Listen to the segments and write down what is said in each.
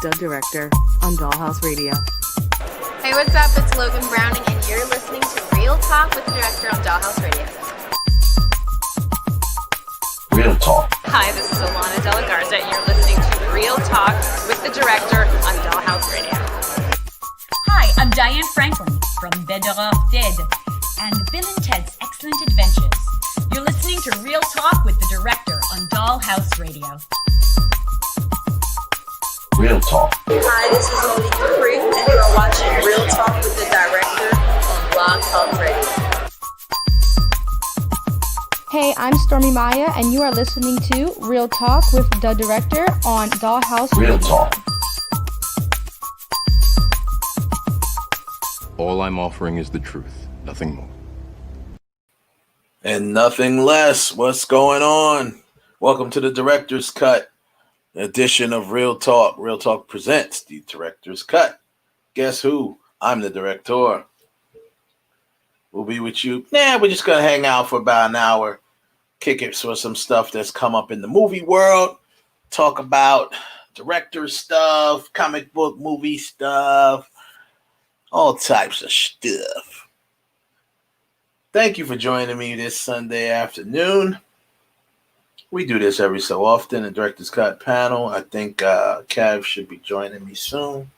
the director on Dollhouse Radio. Hey, what's up? It's Logan Browning, and you're listening to Real Talk with the director on Dollhouse Radio. Real Talk. Hi, this is Alana De La Garza, and you're listening to Real Talk with the director on Dollhouse Radio. Hi, I'm Diane Franklin from Bedora Dead and Bill and Ted's Excellent Adventures. You're listening to Real Talk with the director on Dollhouse Radio. Real Talk. Hi, this is Monique Capri, and you are watching Real Talk with the director on Blog Talk Radio. Hey, I'm Stormy Maya, and you are listening to Real Talk with the director on Dollhouse Real Radio. Talk. All I'm offering is the truth, nothing more. And nothing less. What's going on? Welcome to the Director's Cut edition of Real Talk. Real Talk presents the Director's Cut. Guess who? I'm the director. We'll be with you. We're just going to hang out for about an hour, kick it for some stuff that's come up in the movie world, talk about director stuff, comic book movie stuff, all types of stuff. Thank you for joining me this Sunday afternoon. We do this every so often, the Director's Cut panel. I think Cav should be joining me soon.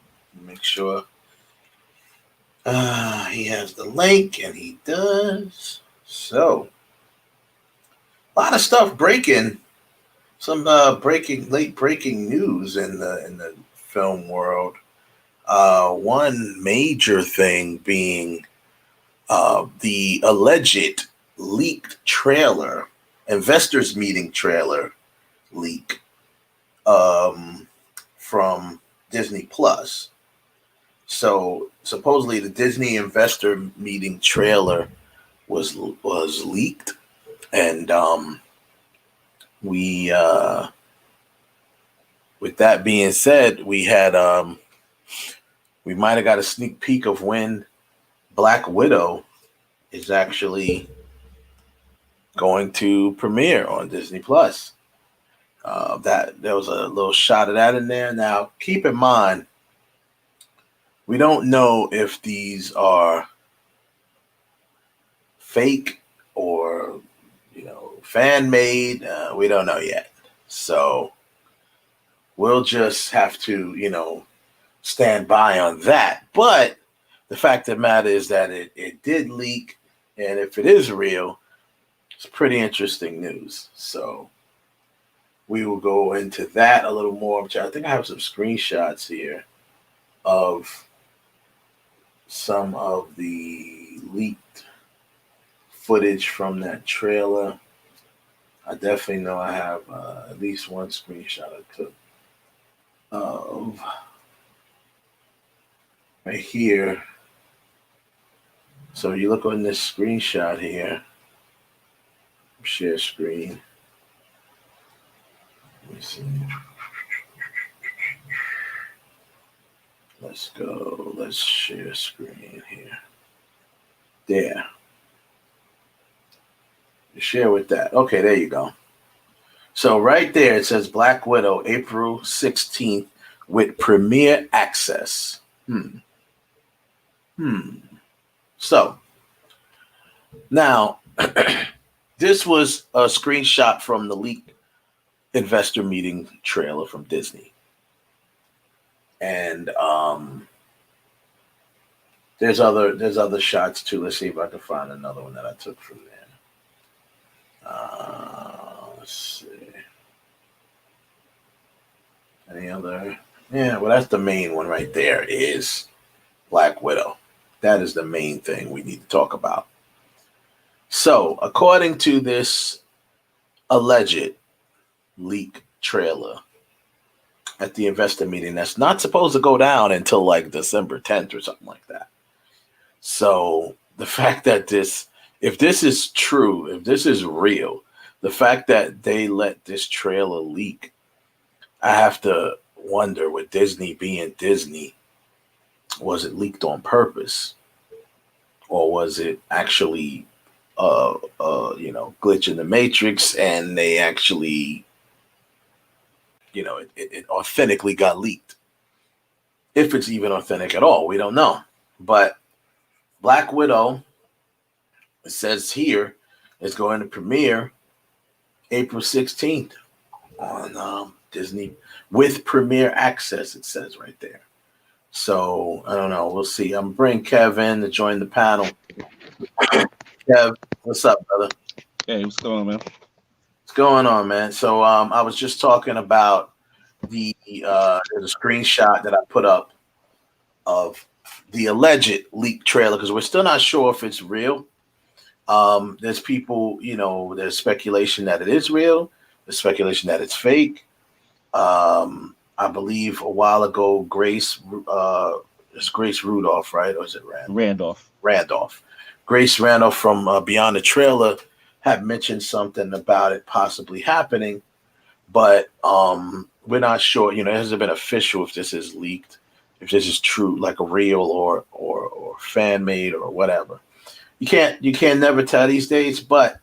Make sure he has the link, and he does. So, a lot of stuff breaking. Some late breaking news in the film world. One major thing being the alleged leaked trailer, investors meeting trailer leak from Disney Plus. So supposedly the Disney investor meeting trailer was leaked, and we with that being said, we might have got a sneak peek of when Black Widow is actually going to premiere on Disney Plus. That there was a little shot of that in there. Now, keep in mind, we don't know if these are fake or fan made. We don't know yet. So we'll just have to stand by on that. But the fact of the matter is that it did leak, and if it is real, it's pretty interesting news. So we will go into that a little more. I think I have some screenshots here of some of the leaked footage from that trailer. I definitely know I have at least one screenshot I took of right here. So you look on this screenshot here, share screen. Let me see. Let's go. Let's share screen here. There. Share with that. Okay, there you go. So right there it says Black Widow, April 16th with premiere access. So now this was a screenshot from the leaked investor meeting trailer from Disney. And there's other shots too. Let's see if I can find another one that I took from there. Let's see. Any other? Yeah, well, that's the main one right there is Black Widow. That is the main thing we need to talk about. So, according to this alleged leak trailer at the investor meeting, that's not supposed to go down until like December 10th or something like that. So, the fact that if this is true, if this is real, the fact that they let this trailer leak, I have to wonder, with Disney being Disney, was it leaked on purpose, or was it actually glitch in the matrix and they actually it authentically got leaked? if it's even authentic at all. We don't know. But Black Widow, it says here, is going to premiere April 16th on Disney with premiere access, it says right there. So I don't know. We'll see. I'm bringing Kev in to join the panel. Kev, what's up, brother? Hey, what's going on, man? What's going on, man? So I was just talking about there's a screenshot that I put up of the alleged leaked trailer because we're still not sure if it's real. There's people, there's speculation that it is real. There's speculation that it's fake. I believe a while ago, Grace Rudolph, right? Or is it Randolph? Randolph. Grace Randolph from Beyond the Trailer had mentioned something about it possibly happening, but we're not sure. It hasn't been official if this is leaked, if this is true, like a real or fan made or whatever. You can't never tell these days, but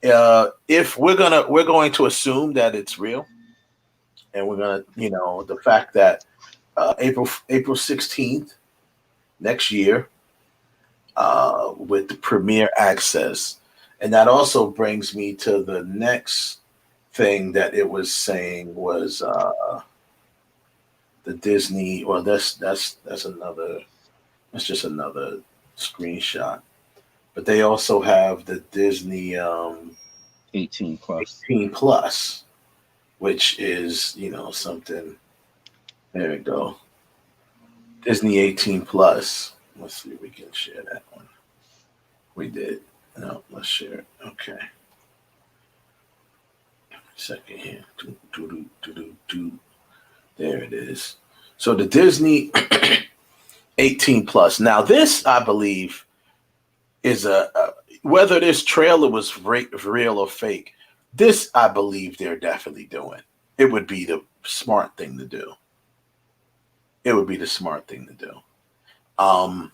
if we're going to assume that it's real, and we're gonna, the fact that April 16th next year with the premiere access, and that also brings me to the next thing that it was saying was the Disney. Well, that's just another screenshot. But they also have the Disney 18 plus. 18 plus, which is, something. There we go. Disney 18 plus. Let's see if we can share that one. We did. No, let's share it. Okay. Second here. There it is. So the Disney 18 plus. Now this, I believe, is whether this trailer was real or fake. This, I believe, they're definitely doing. It would be the smart thing to do. And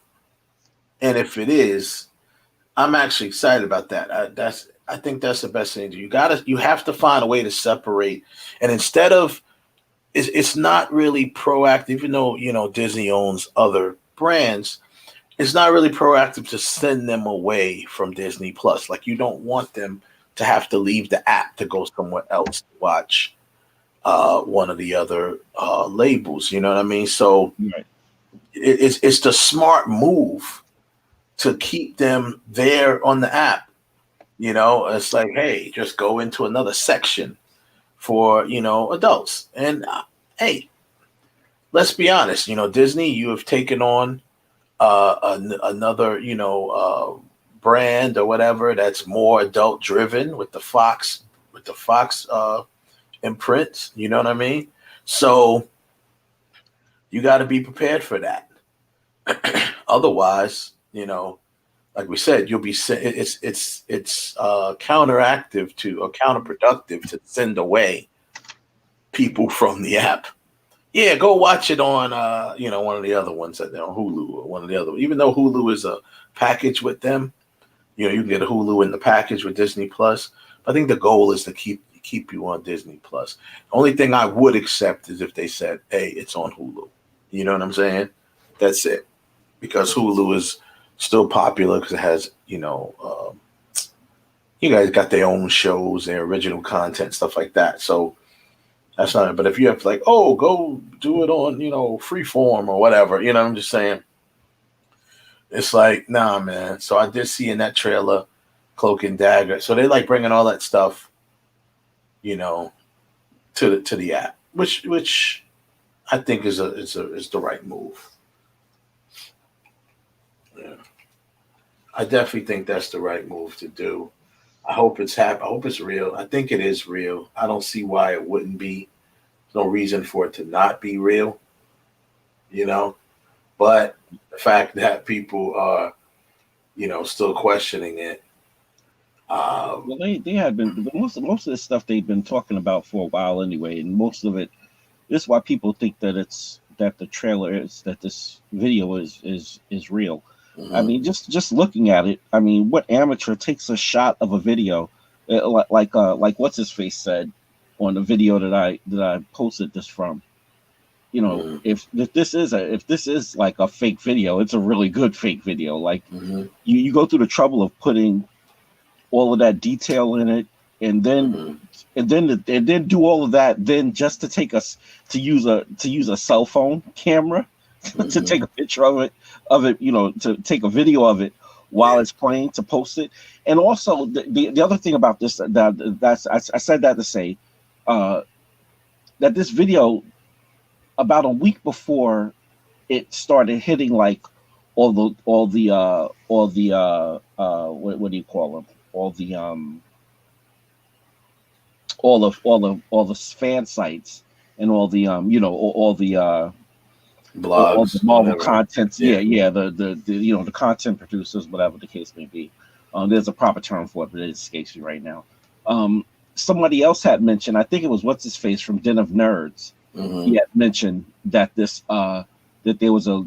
if it is, I'm actually excited about that. I think that's the best thing to do. You have to find a way to separate. And instead of, it's not really proactive, even though, Disney owns other brands, it's not really proactive to send them away from Disney Plus. Like, you don't want them to have to leave the app to go somewhere else to watch one of the other labels. You know what I mean? So right. It's the smart move to keep them there on the app. It's like, hey, just go into another section for, adults. And hey, let's be honest, Disney, you have taken on another, brand or whatever that's more adult driven with the Fox imprint. You know what I mean? So you got to be prepared for that. Otherwise, like we said, you'll be it's counterproductive to send away people from the app. Yeah, go watch it on one of the other ones that on Hulu or one of the other. Even though Hulu is a package with them, you can get a Hulu in the package with Disney Plus. I think the goal is to keep you on Disney Plus. The only thing I would accept is if they said, "Hey, it's on Hulu." You know what I'm saying? That's it, because Hulu is still popular because it has you guys got their own shows, their original content, stuff like that. So. That's not it. But if you have to go do it on, Freeform or whatever, I'm just saying. It's like, nah, man. So I did see in that trailer, Cloak and Dagger. So they like bringing all that stuff, to the app, which I think is the right move. Yeah, I definitely think that's the right move to do. I hope it's I hope it's real. I think it is real. I don't see why it wouldn't be. There's no reason for it to not be real, But the fact that people are, still questioning it. Well, they have been most of the stuff they've been talking about for a while anyway, and most of it. This is why people think that the trailer that this video is real. Mm-hmm. I mean, just looking at it, I mean, what amateur takes a shot of a video, like what's his face said on the video that I posted this from? you know, if this is like a fake video, it's a really good fake video. Like you go through the trouble of putting all of that detail in it, and then do all of that, then just to take us to use a cell phone camera to take a picture of it, you know, to take a video of it while it's playing, to post it. And also the other thing about this, I said that to say that this video, about a week before it started hitting like all the what do you call them, all the fan sites and all the you know, all the blogs, all the Marvel contents, the you know, the content producers, whatever the case may be. There's a proper term for it, but it escapes me right now. Somebody else had mentioned, I think it was what's his face from Den of Nerds. He had mentioned that that there was a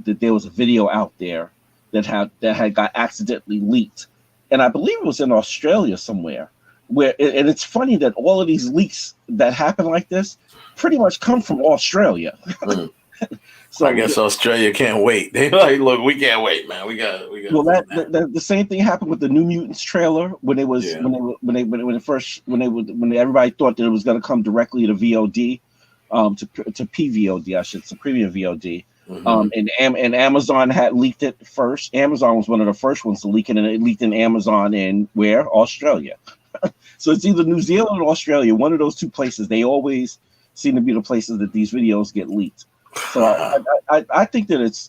video out there that had got accidentally leaked, and I believe it was in Australia somewhere. And it's funny that all of these leaks that happen like this pretty much come from Australia. So I guess Australia can't wait. They like, look, we can't wait, man. We got. Well, the same thing happened with the New Mutants trailer when everybody thought that it was going to come directly to VOD, to PVOD, I should say, premium VOD. And Amazon had leaked it first. Amazon was one of the first ones to leak it, and it leaked in Amazon in where? Australia. So it's either New Zealand or Australia, one of those two places. They always seem to be the places that these videos get leaked. So I think that it's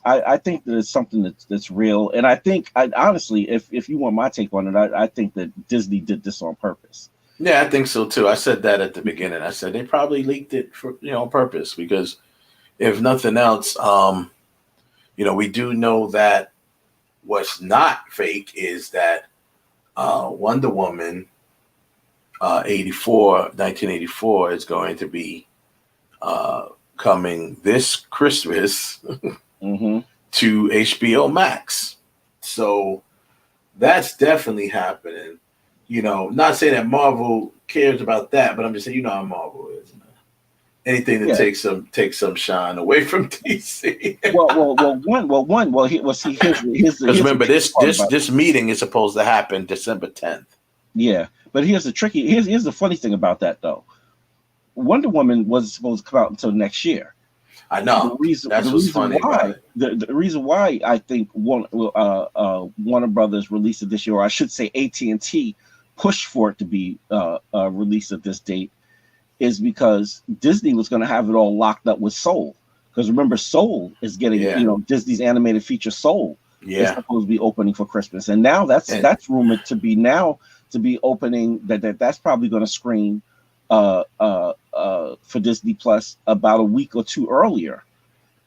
something that's real, and I think honestly, if you want my take on it, I think that Disney did this on purpose. Yeah, I think so too. I said that at the beginning. I said they probably leaked it for, you know, on purpose, because if nothing else, you know, we do know that what's not fake is that Wonder Woman 1984 is going to be coming this Christmas to HBO Max. So that's definitely happening. You know, not saying that Marvel cares about that, but I'm just saying, you know how Marvel is. Anything that takes some shine away from DC. Here's remember this meeting is supposed to happen December 10th. Yeah, but here's the funny thing about that though. Wonder Woman wasn't supposed to come out until next year. I know. The reason why I think Warner Brothers released it this year, or I should say AT&T pushed for it to be released at this date, is because Disney was going to have it all locked up with Soul. Because remember, Soul is getting, you know, Disney's animated feature Soul is supposed to be opening for Christmas, and now that's rumored to be opening. That's probably going to screen for Disney Plus about a week or two earlier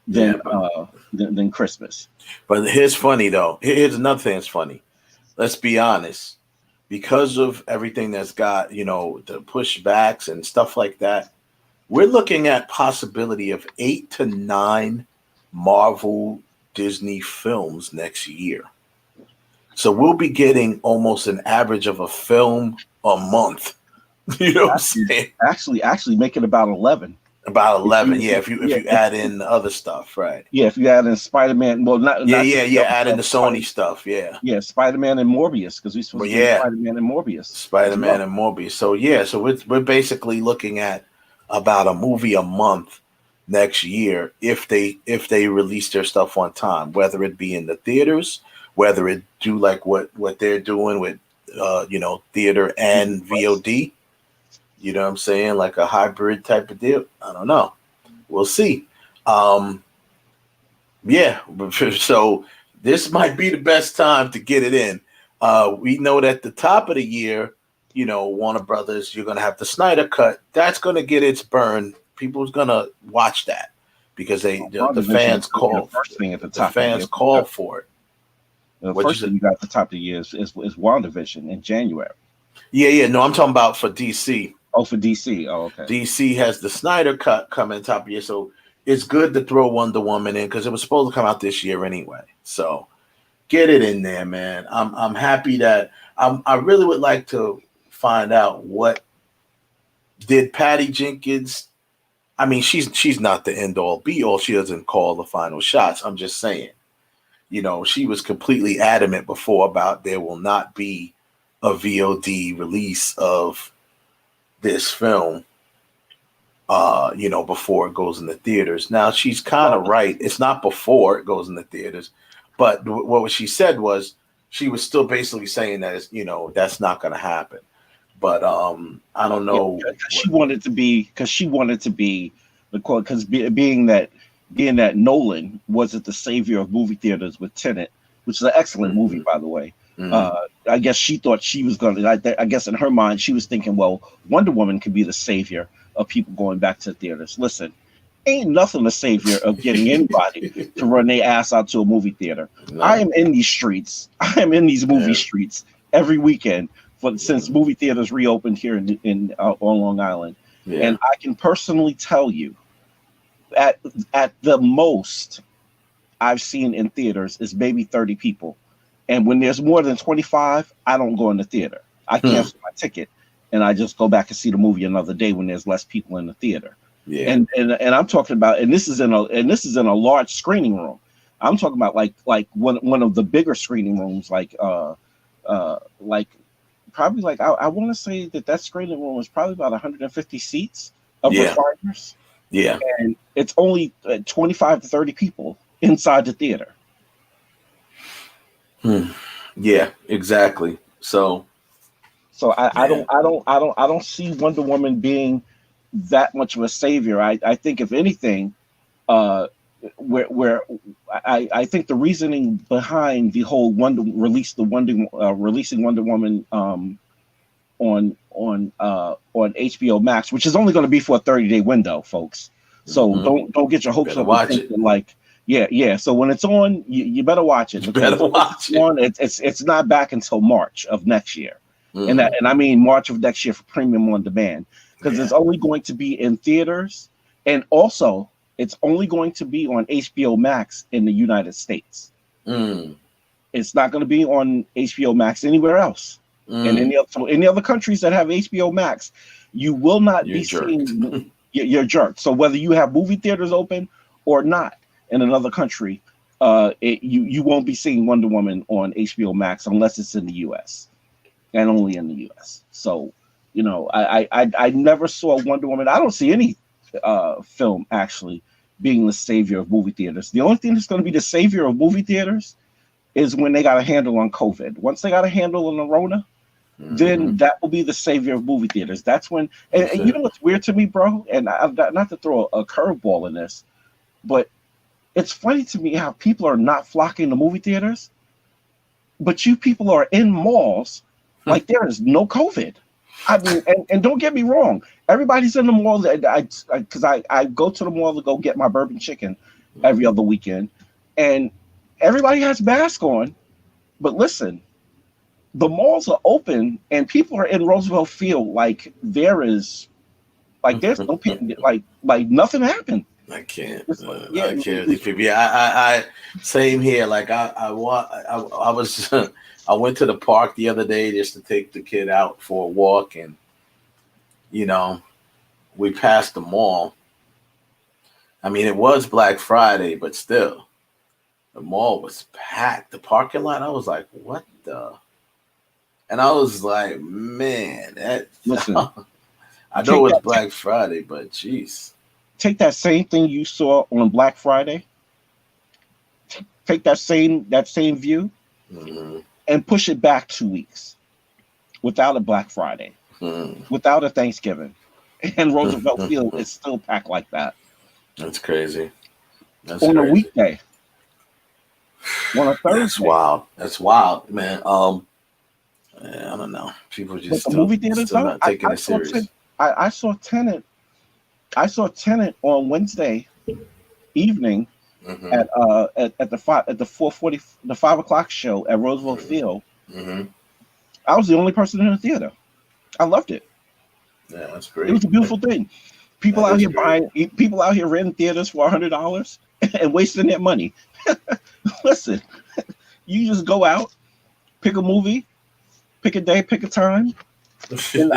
than Christmas. But here's funny though. Here's another thing that's funny. Let's be honest. Because of everything that's got, you know, the pushbacks and stuff like that, we're looking at possibility of 8 to 9 Marvel Disney films next year. So we'll be getting almost an average of a film a month. You know what I'm saying? Actually make it about 11. About 11, if you add in the other stuff, right? Yeah, if you add in Spider-Man, well, add in the Sony stuff, Spider-Man and Morbius, because we supposed to do Spider-Man and Morbius. So we're basically looking at about a movie a month next year if they release their stuff on time, whether it be in the theaters, whether it do like what they're doing with you know, theater and VOD. You know what I'm saying? Like a hybrid type of deal. I don't know. We'll see. So this might be the best time to get it in. We know that at the top of the year, you know, Warner Brothers, you're going to have the Snyder Cut. That's going to get its burn. People's going to watch that because the fans call. The fans call for it. The first thing you got at the top of the year is WandaVision in January. Yeah. No, I'm talking about for DC. Oh, for DC. Oh, okay. DC has the Snyder Cut coming top of the year, so it's good to throw Wonder Woman in because it was supposed to come out this year anyway. So get it in there, man. I'm happy that I really would like to find out what did Patty Jenkins. I mean, she's not the end all be all. She doesn't call the final shots. I'm just saying, you know, she was completely adamant before about there will not be a VOD release of this film, you know, before it goes in the theaters. Now she's kind of right. It's not before it goes in the theaters, but what she said was she was still basically saying that, you know, that's not going to happen. But I don't know. Yeah, she wanted to be because being that Nolan wasn't the savior of movie theaters with Tenet, which is an excellent movie, by the way. I guess she thought she was going to. I guess in her mind, she was thinking, well, Wonder Woman could be the savior of people going back to theaters. Listen, ain't nothing the savior of getting anybody to run their ass out to a movie theater. No. I am in these streets. I am in these movie streets every weekend since movie theaters reopened here in on Long Island, and I can personally tell you, at the most I've seen in theaters is maybe 30 people, and when there's more than 25, I don't go in the theater. I cancel my ticket, and I just go back and see the movie another day when there's less people in the theater. Yeah, and I'm talking about, and this is in a large screening room. I'm talking about like one of the bigger screening rooms, like probably like I want to say that screening room was probably about 150 seats of recliners. Yeah, and it's only 25 to 30 people inside the theater. Yeah, exactly. So I don't see Wonder Woman being that much of a savior. I think if anything, where I think the reasoning behind the whole releasing Wonder Woman on HBO Max, which is only going to be for a 30-day window, folks. So don't get your hopes up. Watch it. Like So when it's on, you better watch it. It's not back until March of next year, and I mean March of next year for premium on demand, because it's only going to be in theaters, and also it's only going to be on HBO Max in the United States. It's not going to be on HBO Max anywhere else. And any other countries that have HBO Max, you will not be seeing. You're jerked. So whether you have movie theaters open or not in another country, you won't be seeing Wonder Woman on HBO Max unless it's in the U.S. and only in the U.S. So, you know, I never saw Wonder Woman. I don't see any film actually being the savior of movie theaters. The only thing that's going to be the savior of movie theaters is when they got a handle on COVID. Once they got a handle on the Rona, then that will be the savior of movie theaters. That's when, and you know what's weird to me, bro? And I've got, not to throw a curveball in this, but it's funny to me how people are not flocking to movie theaters, but you people are in malls like there is no COVID. I mean, and don't get me wrong, everybody's in the mall. Because I go to the mall to go get my bourbon chicken every other weekend, and everybody has masks on. But listen, the malls are open and people are in Roosevelt Field like there's no like nothing happened. I can't. I can't. I same here. Like I was I went to the park the other day just to take the kid out for a walk, and you know, we passed the mall. I mean, it was Black Friday, but still, the mall was packed. The parking lot, I was like, what the? And I was like, man, listen, I know it's Black Friday, but geez. Take that same thing you saw on Black Friday, take that same view, and push it back 2 weeks without a Black Friday, without a Thanksgiving, and Roosevelt Field is still packed like that. That's crazy. That's on crazy. A weekday, on a Thursday. That's wild. That's wild, man. I don't know. People just still not taking it serious. I saw Tenet. I saw Tenet on Wednesday evening at the 4:40 the 5 o'clock show at Roosevelt Field. I was the only person in the theater. I loved it. Yeah, that's great. It was a beautiful thing. People out here renting theaters for $100 and wasting their money. Listen, you just go out, pick a movie, pick a day, pick a time. And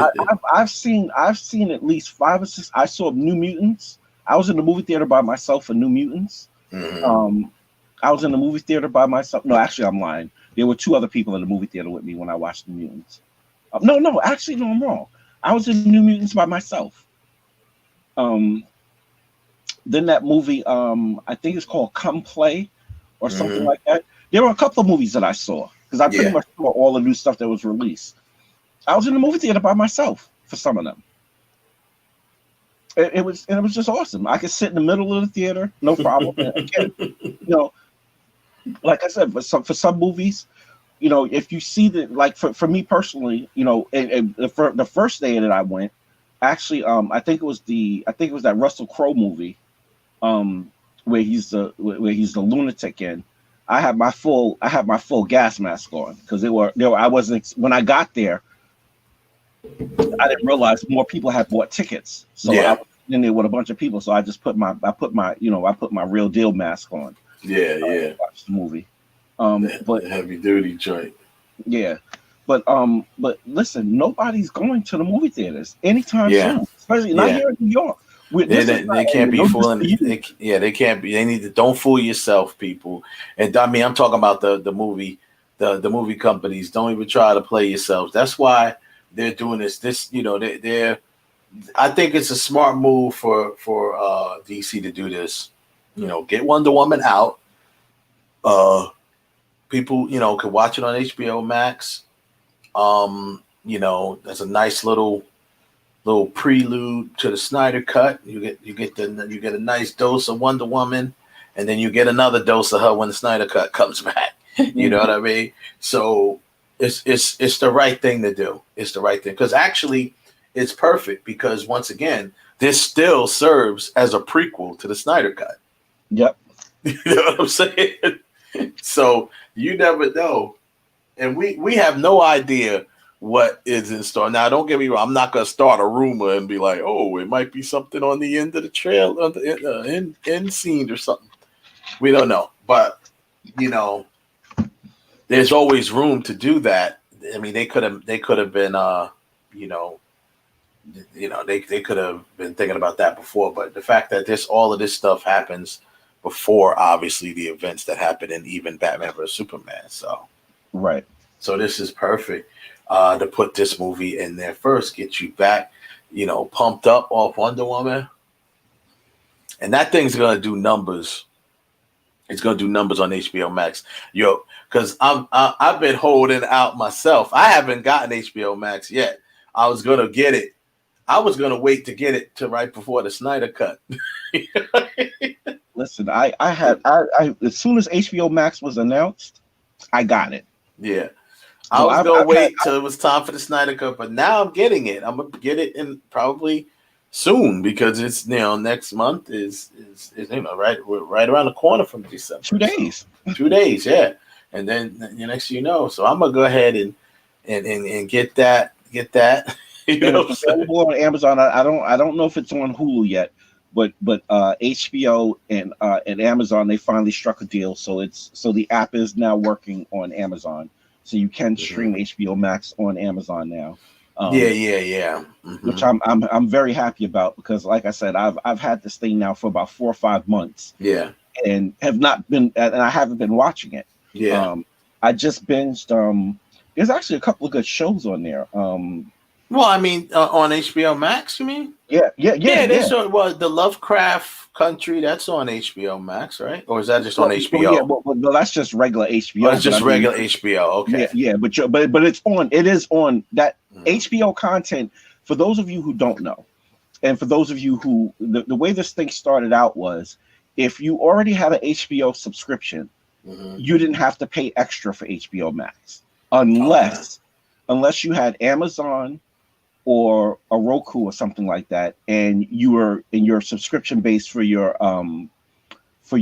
I've seen at least 5 or 6. I saw New Mutants I was in the movie theater by myself for New Mutants. Mhm. I was in the movie theater by myself. No, actually, I'm lying. There were 2 other people in the movie theater with me when I watched New Mutants. No, actually, no, I'm wrong. I was in New Mutants by myself. Then that movie, I think it's called Come Play or something Mhm. like that. There were a couple of movies that I saw because I pretty Yeah. much saw all the new stuff that was released. I was in the movie theater by myself for some of them. It was just awesome. I could sit in the middle of the theater, no problem. And again, like I said, for some movies, if you see that, like for me personally, and the first day that I went, actually, I think it was that Russell Crowe movie, where he's the lunatic in. I had my full gas mask on because I wasn't when I got there. I didn't realize more people had bought tickets, so I was in there with a bunch of people. So I just put my real deal mask on. Yeah. Watch the movie. But heavy duty joint. Yeah, but listen, nobody's going to the movie theaters anytime soon, especially not here in New York. They can't be fooling. They can't be. They need to don't fool yourself, people. And I mean, I'm talking about the movie, the movie companies. Don't even try to play yourselves. That's why they're doing this. They're. I think it's a smart move for DC to do this. Get Wonder Woman out. People, could watch it on HBO Max. That's a nice little prelude to the Snyder Cut. You get a nice dose of Wonder Woman, and then you get another dose of her when the Snyder Cut comes back. You know what I mean? So it's the right thing to do. It's the right thing because actually it's perfect because once again this still serves as a prequel to the Snyder Cut. Yep. You know what I'm saying? So you never know, and we have no idea what is in store. Now, don't get me wrong. I'm not going to start a rumor and be like, oh, it might be something on the end of the trail, on the end scene or something. We don't know. But, there's always room to do that. I mean, they could have been, they could have been thinking about that before. But the fact that all of this stuff happens before, obviously, the events that happen in even Batman vs. Superman. So, right. So this is perfect. To put this movie in there first, get you back, pumped up off Wonder Woman. And that thing's going to do numbers. It's going to do numbers on HBO Max. Because I've been holding out myself. I haven't gotten HBO Max yet. I was going to get it. I was going to wait to get it to right before the Snyder Cut. Listen, I as soon as HBO Max was announced, I got it. Yeah. I was going to wait till it was time for the Snyder Cut, but now I'm getting it. I'm going to get it in probably soon because it's, next month is right around the corner from December. 2 days. So, 2 days, yeah. And then the next so I'm going to go ahead and get that. It's available on Amazon. I don't know if it's on Hulu yet, but HBO and Amazon, they finally struck a deal, so the app is now working on Amazon. So you can stream HBO Max on Amazon now. Yeah. Mm-hmm. Which I'm very happy about because, like I said, I've had this thing now for about 4 or 5 months. Yeah, and I haven't been watching it. Yeah, I just binged. There's actually a couple of good shows on there. Well, I mean, on HBO Max, you mean? Yeah. The Lovecraft Country, that's on HBO Max, right? Or is that just on HBO? Well, that's just regular HBO. It's just regular HBO. Okay. Yeah, but it's on. It is on that HBO content. For those of you who don't know, and for those of you who the way this thing started out was, if you already had an HBO subscription, you didn't have to pay extra for HBO Max unless you had Amazon or a Roku or something like that, and you were in your subscription base for your Amazon, for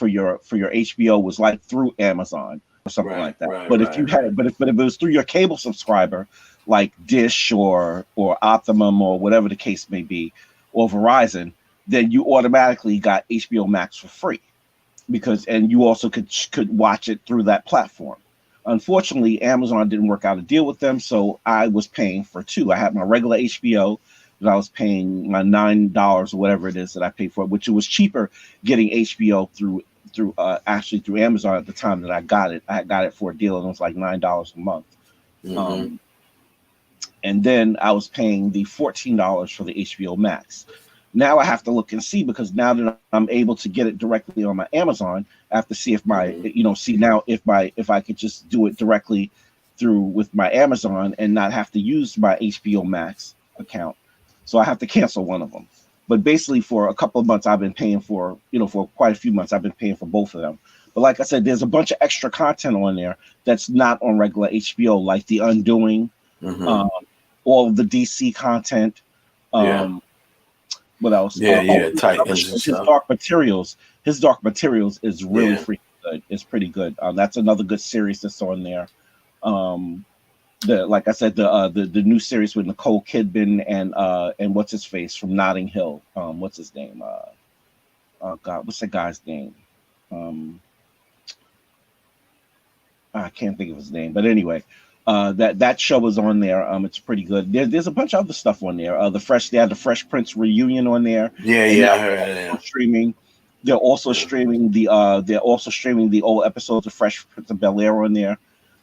your HBO was like through Amazon or something like that. But if it was through your cable subscriber, like Dish or Optimum or whatever the case may be, or Verizon, then you automatically got HBO Max for free and you also could watch it through that platform. Unfortunately, Amazon didn't work out a deal with them, so I was paying for 2. I had my regular HBO, that I was paying my $9 or whatever it is that I paid for it, which it was cheaper getting HBO through actually through Amazon at the time that I got it. I got it for a deal, and it was like $9 a month. And then I was paying the $14 for the HBO Max. Now I have to look and see, because now that I'm able to get it directly on my Amazon, I have to see if my, if I could just do it directly through with my Amazon and not have to use my HBO Max account. So I have to cancel one of them. But basically, for a couple of months, I've been paying for, for quite a few months, I've been paying for both of them. But like I said, there's a bunch of extra content on there that's not on regular HBO, like The Undoing, all of the DC content. What else? Titans. His Dark Materials. His Dark Materials is really freaking good. It's pretty good. That's another good series that's on there. Like I said, the new series with Nicole Kidman and what's his face from Notting Hill. What's his name? Oh God, what's the guy's name? I can't think of his name, but anyway, that show is on there. It's pretty good. There's a bunch of other stuff on there. They had the Fresh Prince reunion on there. I heard that. Streaming. They're also streaming the old episodes of Fresh Prince of Bel-Air on there.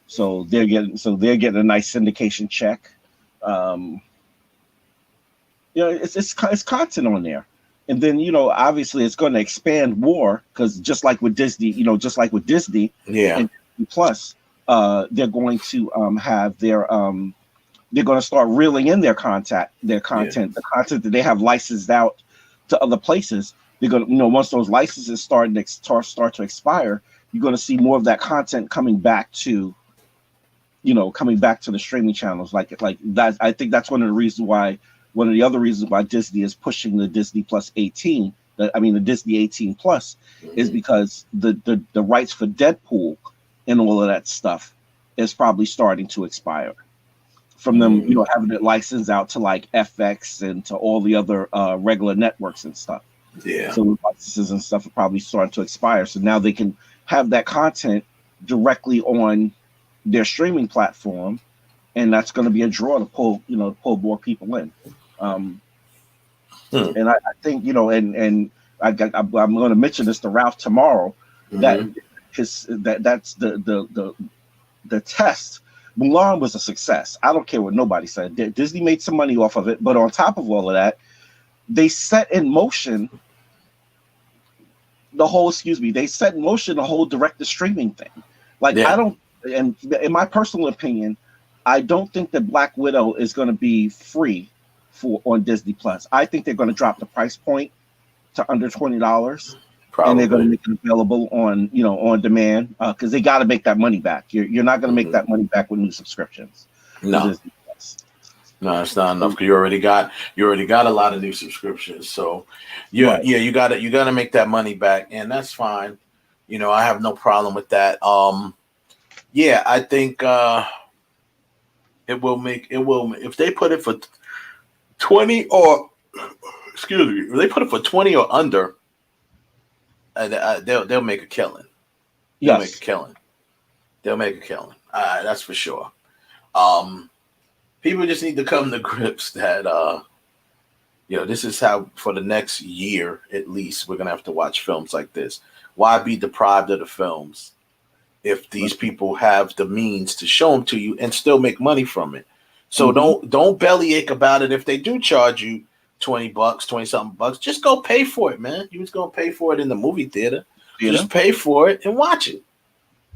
So they're getting a nice syndication check. It's content on there. And then, obviously it's going to expand more, because just like with Disney, and Disney Plus, they're going to have they're going to start reeling in their content, the content that they have licensed out to other places. They're going to, once those licenses start to expire, you're going to see more of that content coming back to the streaming channels. Like that. I think that's one of the other reasons why Disney is pushing the Disney Plus 18. The Disney 18 Plus is because the rights for Deadpool and all of that stuff is probably starting to expire from them, having it licensed out to like FX and to all the other regular networks and stuff. Yeah. So licenses and stuff are probably starting to expire. So now they can have that content directly on their streaming platform, and that's going to be a draw to pull more people in. And I think, and I'm going to mention this to Ralph tomorrow, that's the test. Mulan was a success. I don't care what nobody said. Disney made some money off of it, but on top of all of that, they set in motion the whole direct to streaming thing. And in my personal opinion, I don't think that Black Widow is going to be free on Disney Plus. I think they're going to drop the price point to under $20. And they're going to make it available on demand, because they got to make that money back. You're not going to make that money back with new subscriptions. No, it's not enough, because you already got a lot of new subscriptions. So you got to make that money back, and that's fine. I have no problem with that. I think it will if they put it for 20 or if they put it for 20 or under. They'll make a killing. They'll make a killing. That's for sure. People just need to come to grips that this is how, for the next year at least, we're gonna have to watch films like this. Why be deprived of the films if these people have the means to show them to you and still make money from it? So don't bellyache about it if they do charge you $20, just go pay for it, man. You was gonna pay for it in the movie theater. Just pay for it and watch it,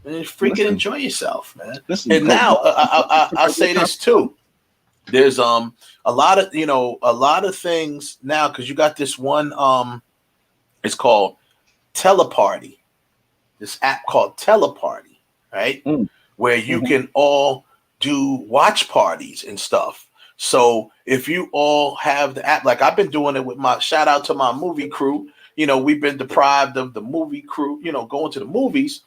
and freaking enjoy yourself, man. Now I'll say this too. There's a lot of things now, because you got this one it's called Teleparty. This app called Teleparty, right? Where you can all do watch parties and stuff. So if you all have the app, like I've been doing it with shout out to my movie crew. We've been deprived of the movie crew, going to the movies.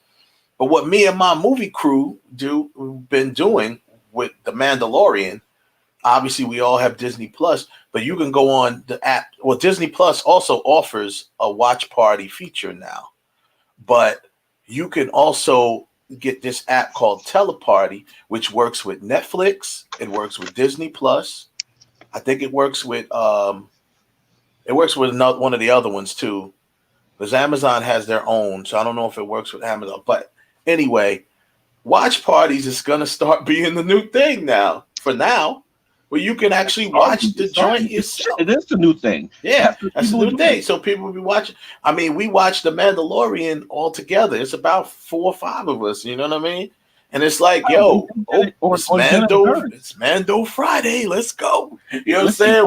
But what me and my movie crew we've been doing with The Mandalorian, obviously we all have Disney Plus, but you can go on the app. Well, Disney Plus also offers a watch party feature now, but you can also get this app called Teleparty, which works with Netflix. It works with Disney Plus. I think it works with one of the other ones too, because Amazon has their own. So I don't know if it works with Amazon. But anyway, watch parties is gonna start being the new thing now. For now, where you can actually watch the joint yourself. It is the new thing. Yeah, that's the new thing. So people will be watching. I mean, we watched The Mandalorian all together. It's about 4 or 5 of us. You know what I mean? And it's like, it's Mando Friday. Let's go. You know what I'm saying?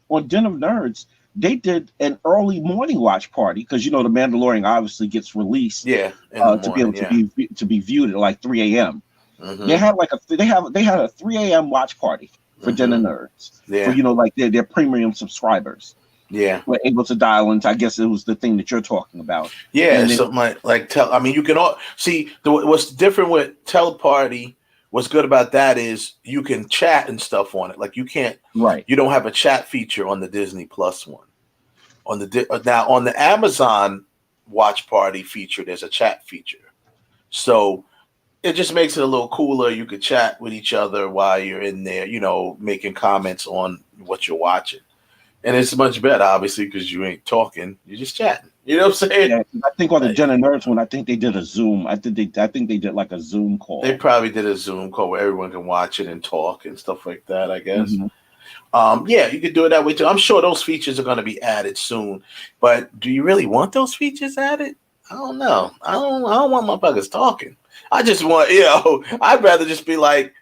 On Den of Nerds, they did an early morning watch party because the Mandalorian obviously gets released. Yeah, to be able to be viewed at like 3 a.m. Mm-hmm. They had a 3 a.m. watch party for Den of Nerds. Yeah. For their premium subscribers. Yeah, were able to dial into. I guess it was the thing that you're talking about. Yeah, something like I mean, you can all see what's different with Teleparty. What's good about that is you can chat and stuff on it. Like you can't. Right. You don't have a chat feature on the Disney Plus one. Now on the Amazon Watch Party feature, there's a chat feature. So it just makes it a little cooler. You could chat with each other while you're in there, making comments on what you're watching. And it's much better, obviously, because you ain't talking. You're just chatting. You know what I'm saying? Yeah, I think on the Den of Nerds one, I think they did a Zoom. I think they did like a Zoom call. They probably did a Zoom call where everyone can watch it and talk and stuff like that, I guess. Mm-hmm. Yeah, you could do it that way, too. I'm sure those features are going to be added soon. But do you really want those features added? I don't know. I don't want motherfuckers talking. I just want, I'd rather just be like,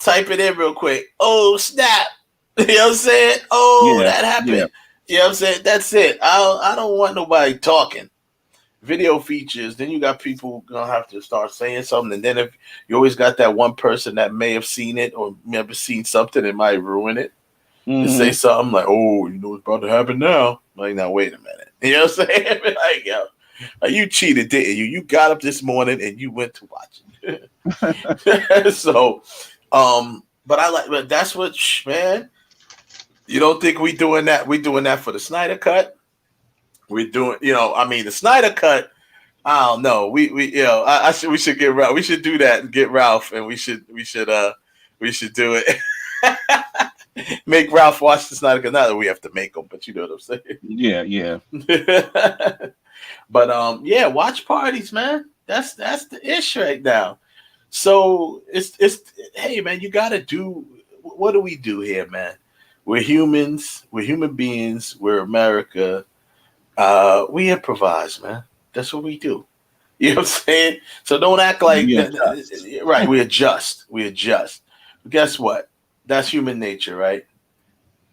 type it in real quick. Oh, snap. You know what I'm saying? That happened. Yeah. You know what I'm saying? That's it. I don't want nobody talking. Video features, then you got people gonna have to start saying something. And then if you always got that one person that may have seen it or never seen something, it might ruin it. Mm-hmm. To say something like, what's about to happen now. Like, now wait a minute. You know what I'm saying? Like, you cheated, didn't you? You got up this morning and you went to watch it. So, but that's what, man. You don't think we doing that? We doing that for the Snyder Cut? We're doing, the Snyder Cut. I don't know. We should get Ralph. We should do that and get Ralph, and we should do it. Make Ralph watch the Snyder Cut. Not that we have to make him, but you know what I'm saying. Yeah. But watch parties, man. That's the issue right now. So it's hey man, you got to do. What do we do here, man? We're humans. We're human beings. We're America. We improvise, man. That's what we do. You know what I'm saying? So don't act like right. We adjust. But guess what? That's human nature, right?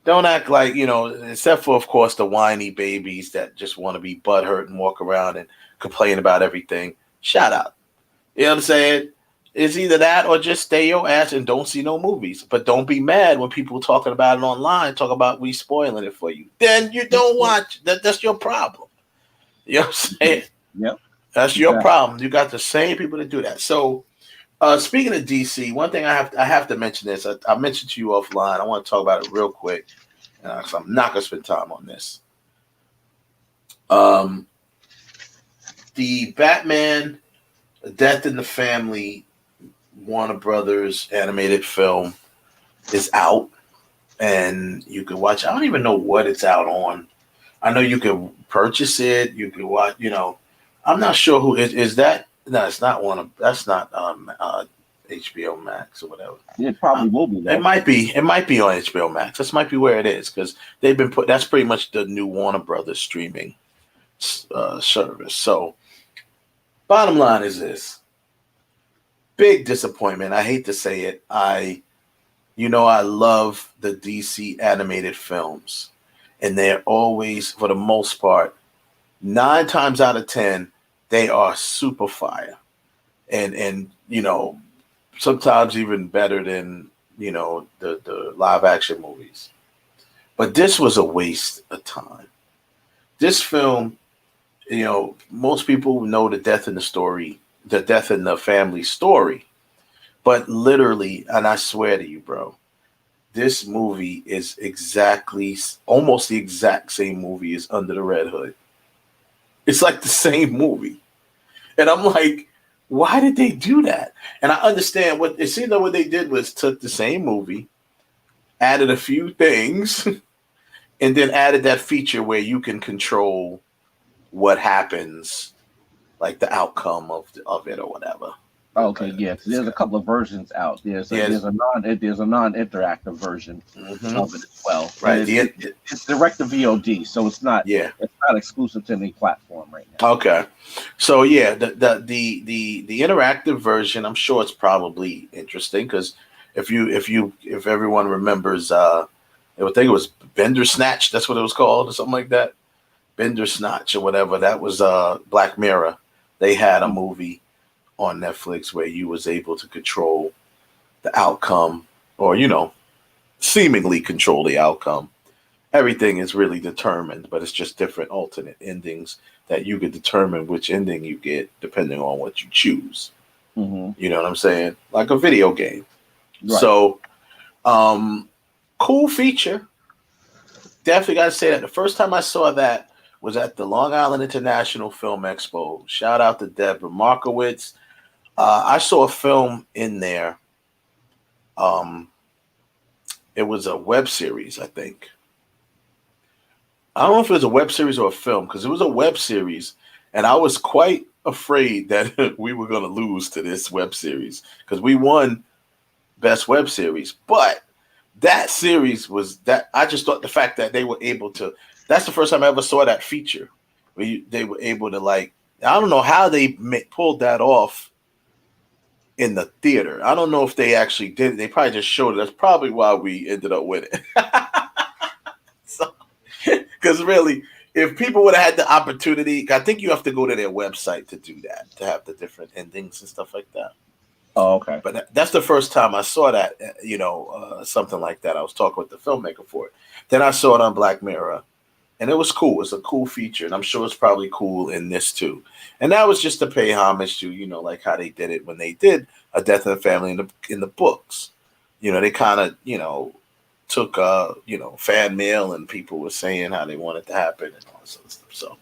Don't act like, except for, of course, the whiny babies that just want to be butthurt and walk around and complain about everything. Shout out. You know what I'm saying? It's either that or just stay your ass and don't see no movies. But don't be mad when people talking about it online, talk about we spoiling it for you. Then you don't watch. That's your problem. You know what I'm saying? Yep. That's your problem. You got the same people that do that. So speaking of DC, one thing I have to mention this. I mentioned to you offline. I want to talk about it real quick. So I'm not going to spend time on this. The Batman Death in the Family Warner Brothers animated film is out, and you can watch. I don't even know what it's out on. I know you can purchase it. You can watch. I'm not sure who is that. No, it's not that's not HBO Max or whatever. It probably will be. It might be. It might be on HBO Max. This might be where it is because they've been put. That's pretty much the new Warner Brothers streaming service. So, bottom line is this. Big disappointment. I hate to say it. I love the DC animated films, and they're always, for the most part, 9 times out of 10, they are super fire, and sometimes even better than the live action movies. But this was a waste of time. This film, most people know the Death in the Family story, but literally, and I swear to you, bro, this movie is almost the exact same movie as Under the Red Hood. It's like the same movie. And I'm like, why did they do that? And I understand it seemed like what they did was took the same movie added a few things, and then added that feature where you can control what happens, like the outcome of it or whatever. Okay, yes. There's a couple of versions out. There's a non-interactive version of it as well. Right. It's direct to VOD, so it's not exclusive to any platform right now. Okay. So yeah, the interactive version, I'm sure it's probably interesting because if everyone remembers, I think it was Bender Snatch, that's what it was called, or something like that. Bender Snatch or whatever. That was Black Mirror. They had a movie on Netflix where you was able to control the outcome, or seemingly control the outcome. Everything is really determined, but it's just different alternate endings that you could determine which ending you get depending on what you choose. You know what I'm saying? Like a video game. Right. So, cool feature. Definitely got to say that the first time I saw that was at the Long Island International Film Expo. Shout out to Deborah Markowitz. I saw a film in there. It was a web series, I think. I don't know if it was a web series or a film, because it was a web series, and I was quite afraid that we were going to lose to this web series because we won Best Web Series. But that series was that I just thought the fact that they were able to. That's the first time I ever saw that feature where they were able to, like, I don't know how they pulled that off in the theater. I don't know if they actually did it. They probably just showed it. That's probably why we ended up winning. Because really, if people would have had the opportunity, I think you have to go to their website to do that, to have the different endings and stuff like that. Oh, okay. But that's the first time I saw that, something like that. I was talking with the filmmaker for it. Then I saw it on Black Mirror, and it was cool. It's a cool feature, and I'm sure it's probably cool in this too. And that was just to pay homage to, like how they did it when they did A Death in the Family in the books. They kind of, took, fan mail, and people were saying how they want it to happen and all that sort of stuff. So,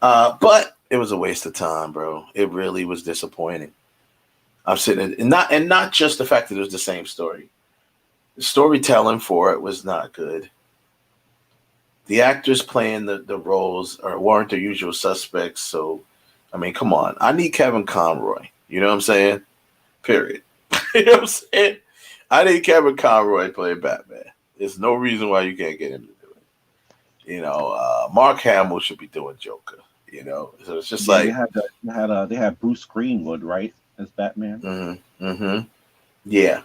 but it was a waste of time, bro. It really was disappointing. I'm sitting and not just the fact that it was the same story. The storytelling for it was not good. The actors playing the roles weren't the usual suspects. So, I mean, come on. I need Kevin Conroy. You know what I'm saying? Period. You know what I'm saying? I need Kevin Conroy playing Batman. There's no reason why you can't get him to do it. Mark Hamill should be doing Joker. So it's just like they had Bruce Greenwood, right, as Batman. Yeah,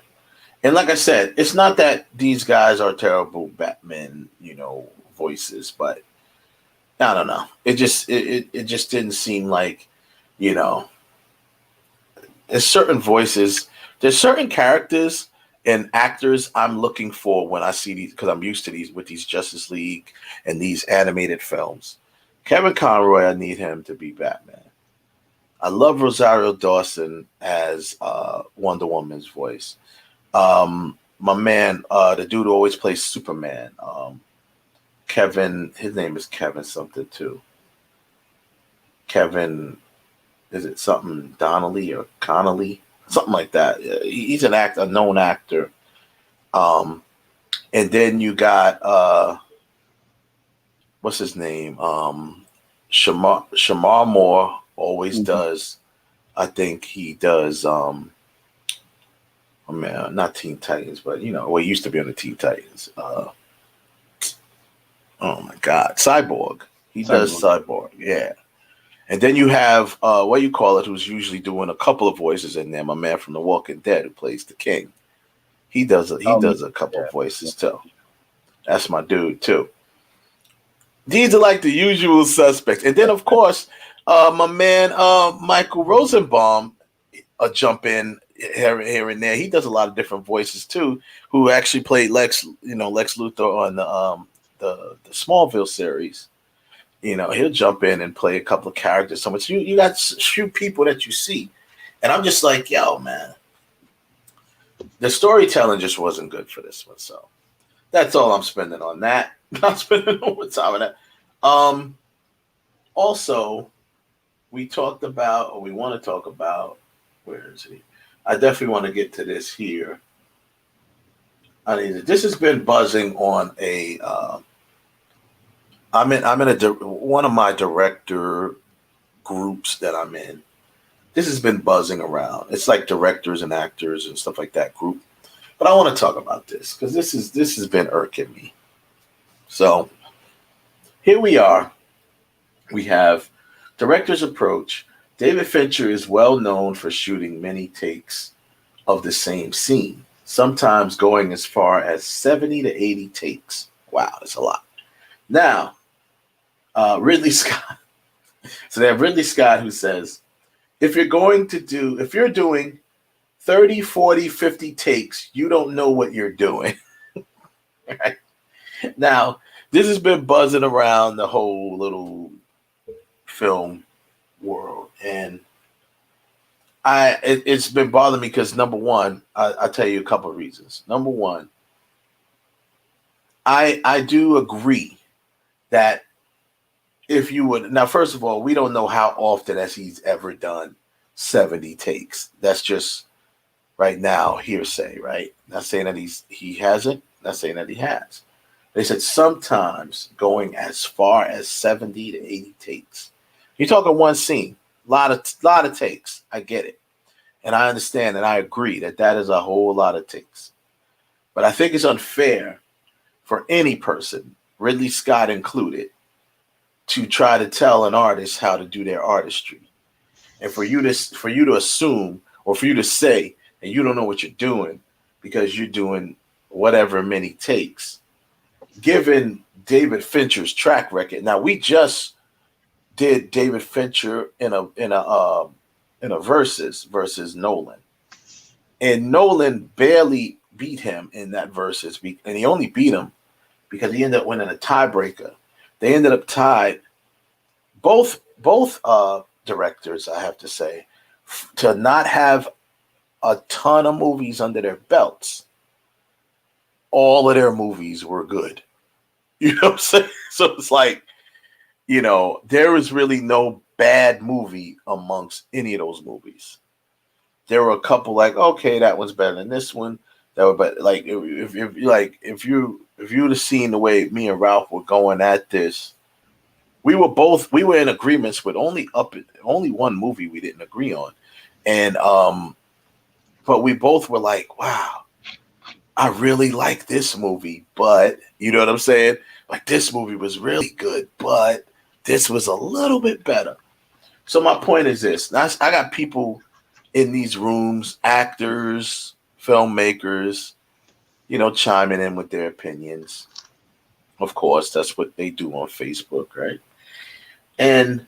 and like I said, it's not that these guys are terrible Batman, voices, but I don't know. It just didn't seem like, there's certain voices, there's certain characters and actors I'm looking for when I see these, because I'm used to these with these Justice League and these animated films. Kevin Conroy, I need him to be Batman. I love Rosario Dawson as Wonder Woman's voice. My man, the dude who always plays Superman, Kevin, his name is Kevin something too. Kevin, is it something Donnelly or Connolly? Something like that. He's a known actor. And then you got what's his name? Shamar Moore always does. I think he does. Oh man, not Teen Titans, but he used to be on the Teen Titans. Oh my God, Cyborg. He does Cyborg. Yeah. And then you have who's usually doing a couple of voices in there. My man from The Walking Dead who plays the King. He does a couple of voices too. That's my dude too. These are like the usual suspects. And then of course, my man Michael Rosenbaum jump in here and there. He does a lot of different voices too. Who actually played Lex Luthor on the Smallville series. He'll jump in and play a couple of characters. So much you got few people that you see, and I'm just like, yo, man, the storytelling just wasn't good for this one. So that's all I'm spending on that. Not spending no more time on that. Also, we want to talk about, where is he? I definitely want to get to this here. I need it. This has been buzzing on a. I'm in one of my director groups that I'm in. This has been buzzing around. It's like directors and actors and stuff like that group. But I want to talk about this because this has been irking me. So here we are. We have director's approach. David Fincher is well known for shooting many takes of the same scene, sometimes going as far as 70 to 80 takes. Wow, that's a lot. Now, Ridley Scott. So they have Ridley Scott who says, if you're doing 30, 40, 50 takes, you don't know what you're doing. Right? Now, this has been buzzing around the whole little film world. And it's been bothering me because, number one, I'll tell you a couple of reasons. Number one, I do agree that if you would, now, first of all, we don't know how often as he's ever done 70 takes. That's just right now hearsay, right? Not saying that he hasn't, not saying that he has. They said sometimes going as far as 70 to 80 takes. You're talking one scene, lot of takes. I get it. And I understand and I agree that is a whole lot of takes. But I think it's unfair for any person, Ridley Scott included, to try to tell an artist how to do their artistry. And for you to assume or for you to say that you don't know what you're doing because you're doing whatever many takes. Given David Fincher's track record. Now we just did David Fincher in a versus Nolan. And Nolan barely beat him in that versus, and he only beat him because he ended up winning a tiebreaker. They ended up tied. Both directors, I have to say, to not have a ton of movies under their belts. All of their movies were good. You know what I'm saying? So it's like, there was really no bad movie amongst any of those movies. There were a couple like, okay, that one's better than this one. That would, but like if you would have seen the way me and Ralph were going at this, we were in agreements with only one movie we didn't agree on, and but we both were like, wow, I really like this movie, but you know what I'm saying? Like this movie was really good, but this was a little bit better. So my point is this: I got people in these rooms, actors, filmmakers, chiming in with their opinions. Of course, that's what they do on Facebook, right? And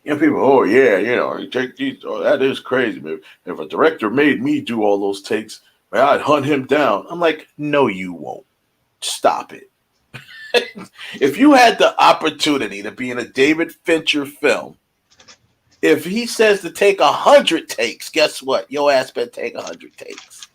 people, oh yeah, take these. Oh, that is crazy, man. If a director made me do all those takes, man, I'd hunt him down. I'm like, no, you won't. Stop it. If you had the opportunity to be in a David Fincher film, if he says to take 100 takes, guess what? Your ass better take 100 takes.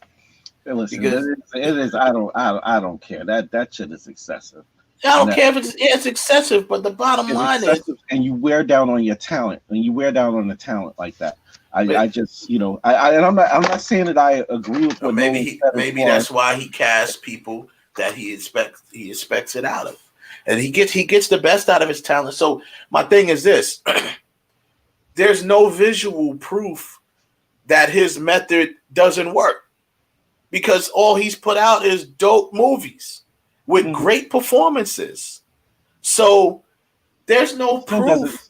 Hey, listen, because it is. I don't care. That shit is excessive. I don't care if it's excessive, but the bottom line is, and you wear down on your talent, and you wear down on the talent like that. I just, I'm not saying that I agree with what maybe that's why he casts people that he expects it out of, and he gets the best out of his talent. So my thing is this: there's no visual proof that his method doesn't work because all he's put out is dope movies with great performances. So there's no proof.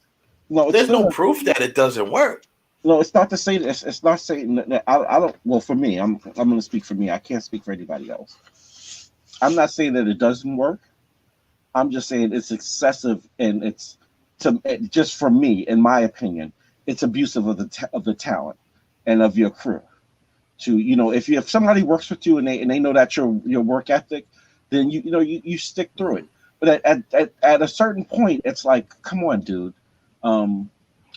There's no proof that it doesn't work. No, it's not to say that. It's not saying that. I don't. Well, for me, I'm going to speak for me. I can't speak for anybody else. I'm not saying that it doesn't work. I'm just saying it's excessive, and it's just for me, in my opinion, it's abusive of the talent and of your crew. If somebody works with you and they know that your work ethic, then you stick through it. But at a certain point, it's like, come on, dude,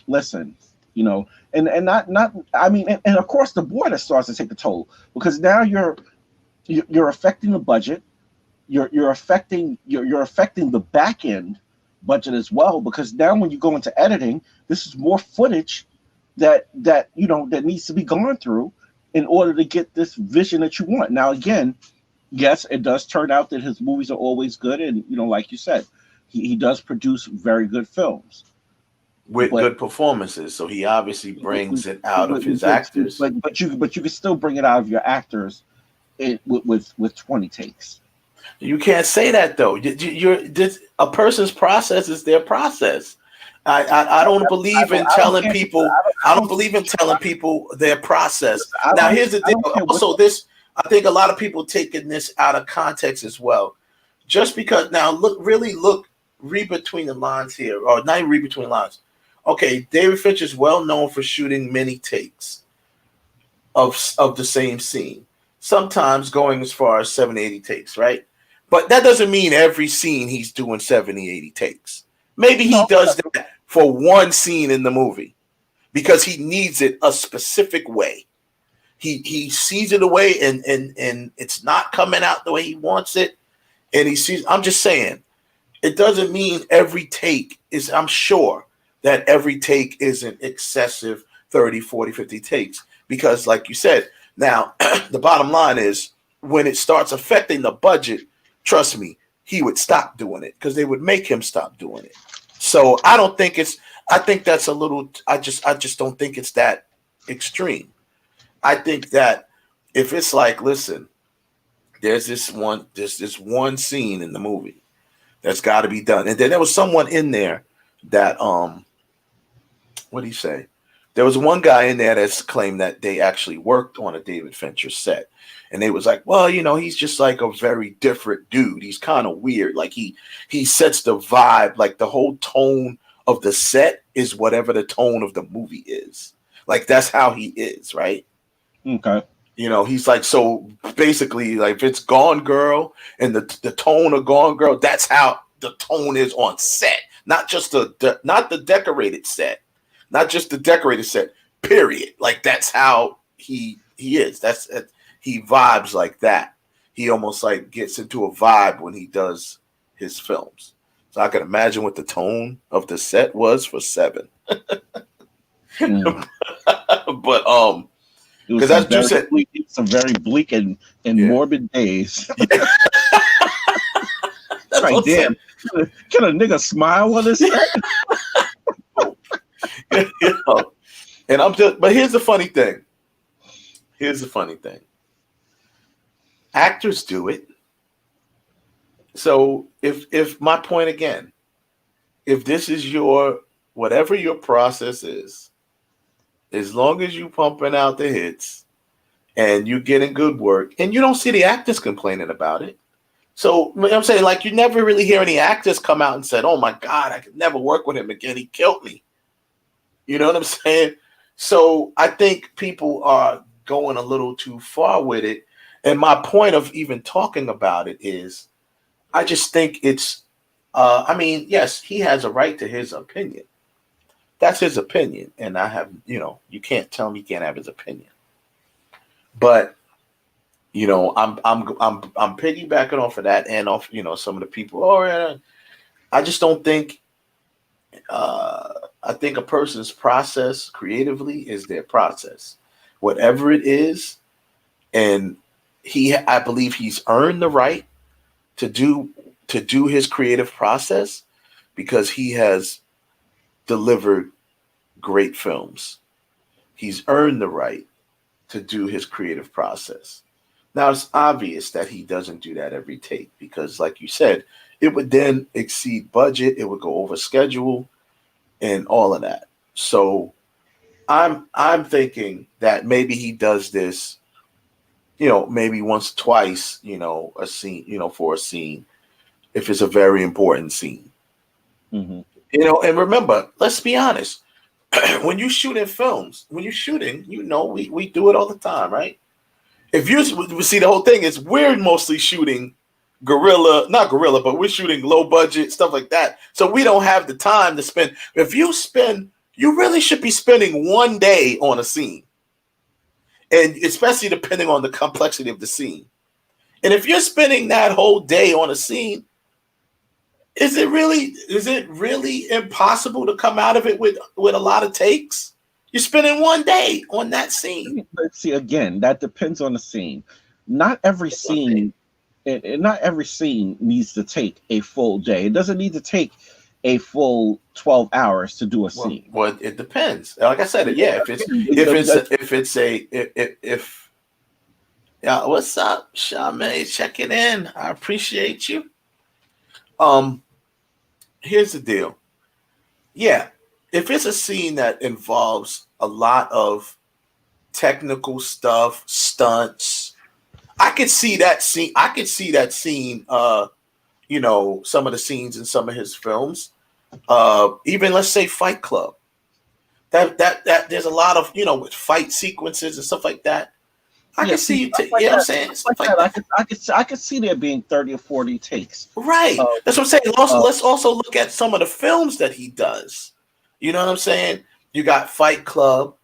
listen, and not. I mean, and of course, the board starts to take a toll because now you're affecting the budget. You're affecting the back end budget as well, because now when you go into editing, this is more footage that needs to be gone through in order to get this vision that you want. Now again, yes, it does turn out that his movies are always good, and like you said, he does produce very good films with but, good performances. So he obviously brings it out of his actors. But you can still bring it out of your actors with 20 takes. You can't say that though. A person's process is their process. I don't believe in telling people. I don't believe in telling people their process. Now here's the thing. Also, I think a lot of people taking this out of context as well. Just because now read between the lines here, or not even read between the lines. Okay, David Fincher is well known for shooting many takes of the same scene. Sometimes going as far as 70, 80 takes, right? But that doesn't mean every scene he's doing 70, 80 takes. Maybe he does that for one scene in the movie because he needs it a specific way. He sees it a way and it's not coming out the way he wants it. And I'm just saying, it doesn't mean every take is, I'm sure that every take isn't excessive 30, 40, 50 takes. Because like you said, now the bottom line is when it starts affecting the budget, trust me, he would stop doing it because they would make him stop doing it. So I think that's a little, I just don't think it's that extreme. I think that if it's like, listen, there's this one scene in the movie that's got to be done. And then there was someone in there that, what do you say? There was one guy in there that's claimed that they actually worked on a David Fincher set. And they was like, well, he's just like a very different dude. He's kind of weird. Like he sets the vibe, like the whole tone of the set is whatever the tone of the movie is. Like that's how he is, right? Okay. He's like, so basically, like if it's Gone Girl and the tone of Gone Girl, that's how the tone is on set, not just not the decorated set, not just the decorated set. Period. Like that's how he is. He vibes like that. He almost like gets into a vibe when he does his films. So I can imagine what the tone of the set was for Seven. But because that's just it. Some very bleak and morbid days. Like, damn, can a nigga smile on this set? And but here's the funny thing. Actors do it. So if my point again, if this is whatever your process is, as long as you pumping out the hits and you getting good work and you don't see the actors complaining about it. So I'm saying, like, you never really hear any actors come out and said, oh my God, I could never work with him again. He killed me. You know what I'm saying? So I think people are going a little too far with it. And my point of even talking about it is, I just think it's, yes, he has a right to his opinion. That's his opinion. And I have, you can't tell him he can't have his opinion. But, I'm piggybacking off of that and off, some of the people. I just don't think, I think a person's process creatively is their process, whatever it is. And I believe he's earned the right to do his creative process because he has delivered great films. He's earned the right to do his creative process. Now it's obvious that he doesn't do that every take because, like you said, it would then exceed budget, it would go over schedule, and all of that. So I'm thinking that maybe he does this, maybe once, twice, a scene, for a scene, if it's a very important scene. Mm-hmm. And remember, let's be honest. When you shoot in films, we do it all the time, right? If you see, the whole thing is we're mostly shooting not guerrilla, but we're shooting low budget, stuff like that. So we don't have the time to spend. If you really should be spending one day on a scene. And especially depending on the complexity of the scene. And if you're spending that whole day on a scene, is it really impossible to come out of it with a lot of takes? You're spending one day on that scene. Let's see, again, that depends on the scene. Not every scene and not every scene needs to take a full day. It doesn't need to take a full 12 hours to do a scene. Well, it depends. Like I said, yeah. If yeah, what's up, Shame? Checking in. I appreciate you. Here's the deal. Yeah, if it's a scene that involves a lot of technical stuff, stunts, I could see that scene. I could see that scene. You know, some of the scenes in some of his films. Even let's say Fight Club. That there's a lot of, you know, with fight sequences and stuff like that. I can see you. You know what I'm saying? Stuff like that. I could see there being 30 or 40 takes. Right. That's what I'm saying. Also, let's also look at some of the films that he does. You know what I'm saying? You got Fight Club,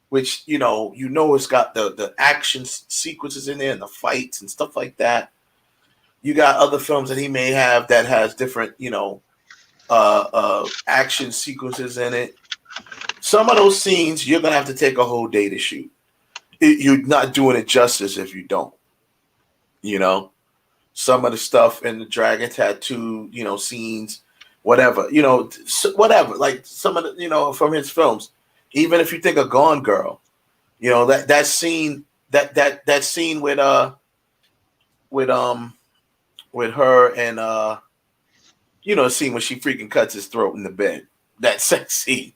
which you know it's got the action sequences in there and the fights and stuff like that. You got other films that he may have that has different, you know, action sequences in it. Some of those scenes you're gonna have to take a whole day to shoot. You're not doing it justice if you don't. You know, some of the stuff in the Dragon Tattoo, you know, scenes, whatever, you know, whatever. Like some of the, you know, from his films. Even if you think of Gone Girl, you know, that scene that scene with her and you know, the scene when she freaking cuts his throat in the bed. That sex scene.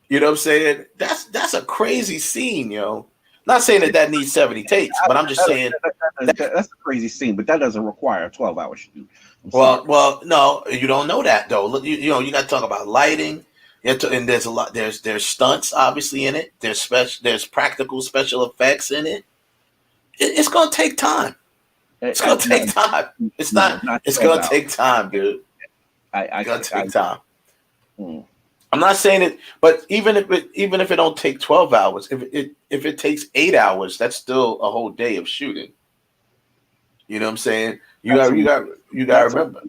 You know what I'm saying? That's a crazy scene, yo. Not saying that needs 70 takes, but I'm just saying that's a crazy scene, but that doesn't require a 12-hour shoot. Well, no, you don't know that though. Look, you know, you got to talk about lighting. And there's a lot. There's stunts obviously in it. There's practical special effects in it. It's gonna take time. It's gonna take time. It's not. It's gonna take time, dude. It's gonna take time. I'm not saying it, but even if it don't take 12 hours, if it takes 8 hours, that's still a whole day of shooting. You know what I'm saying? You got to remember.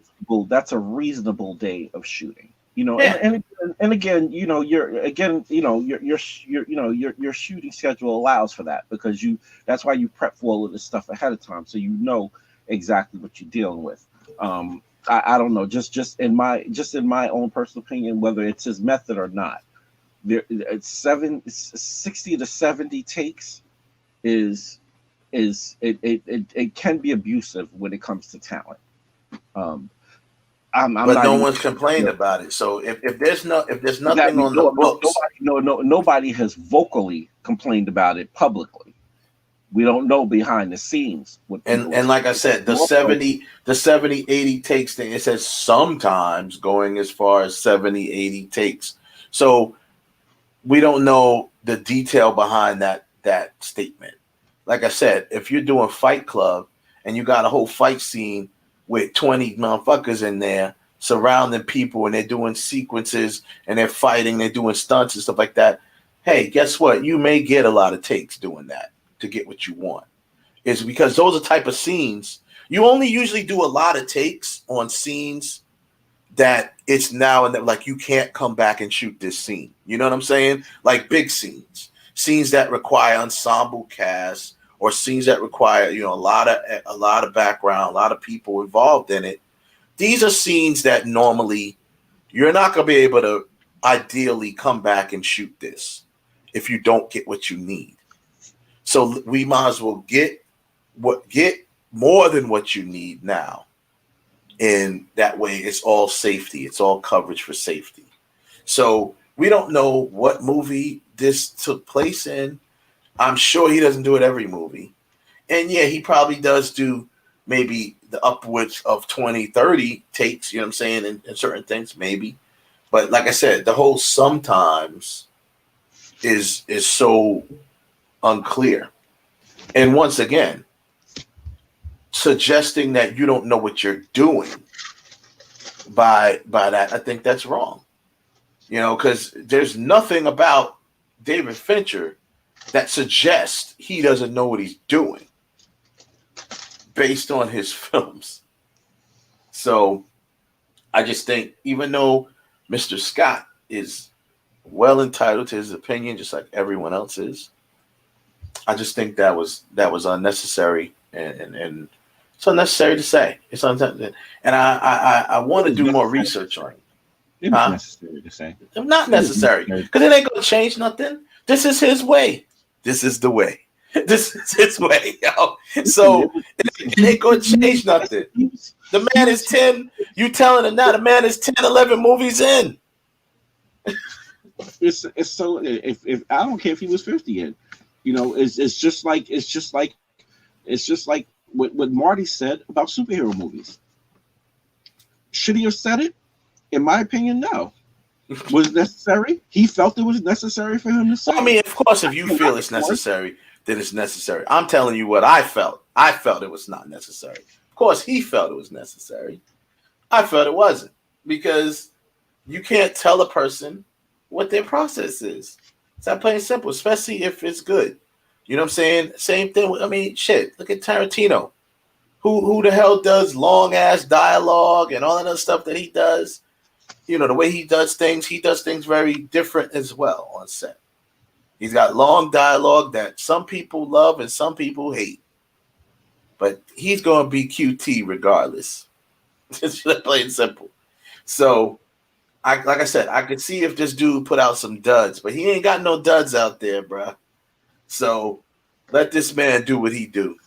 That's a reasonable day of shooting. You know, yeah. and again, you know, your shooting schedule allows for that because that's why you prep for all of this stuff ahead of time, so you know exactly what you're dealing with. I don't know, just in my own personal opinion, whether it's his method or not, it's 60 to 70 takes it can be abusive when it comes to talent. But no one's complained about it. So if there's nothing on the books, nobody has vocally complained about it publicly. We don't know behind the scenes. And like I said, the 70, 80 takes thing, it says sometimes going as far as 70, 80 takes. So we don't know the detail behind that statement. Like I said, if you're doing Fight Club and you got a whole fight scene with 20 motherfuckers in there surrounding people and they're doing sequences and they're fighting, they're doing stunts and stuff like that. Hey, guess what? You may get a lot of takes doing that to get what you want. It's because those are type of scenes. You only usually do a lot of takes on scenes that it's now and then, like you can't come back and shoot this scene. You know what I'm saying? Like big scenes that require ensemble cast or scenes that require, you know, a lot of background, a lot of people involved in it. These are scenes that normally you're not going to be able to ideally come back and shoot this if you don't get what you need. So we might as well get more than what you need now. And that way it's all safety. It's all coverage for safety. So we don't know what movie this took place in. I'm sure he doesn't do it every movie. And yeah, he probably does do maybe the upwards of 20, 30 takes, you know what I'm saying, and certain things, maybe. But like I said, the whole sometimes is so unclear. And once again, suggesting that you don't know what you're doing by that, I think that's wrong. You know, because there's nothing about David Fincher that suggests he doesn't know what he's doing based on his films. So I just think, even though Mr. Scott is well entitled to his opinion, just like everyone else is, I just think that was unnecessary, and It's unnecessary to say. It's unnecessary, and I want to do more research on it. It was necessary to say. Not necessary, because it ain't gonna change nothing. This is his way. This is the way. This is his way, yo. So it ain't gonna change nothing. The man is 10. You telling him now? The man is 10, 11 movies in. It's so if I don't care if he was 50 in, it's just like what Marty said about superhero movies. Should he have said it? In my opinion, no. Was it necessary? He felt it was necessary for him to say. I mean, of course, if you feel it's necessary, then it's necessary. I'm telling you what I felt. I felt it was not necessary. Of course, he felt it was necessary. I felt it wasn't, because you can't tell a person what their process is. It's that plain and simple, especially if it's good. You know what I'm saying? Same thing. I mean, shit. Look at Tarantino. Who the hell does long ass dialogue and all that other stuff that he does? The way he does things very different as well on set. He's got long dialogue that some people love and some people hate. But he's going to be QT regardless. It's plain simple. So, like I said, I could see if this dude put out some duds, but he ain't got no duds out there, bruh. So, let this man do what he do.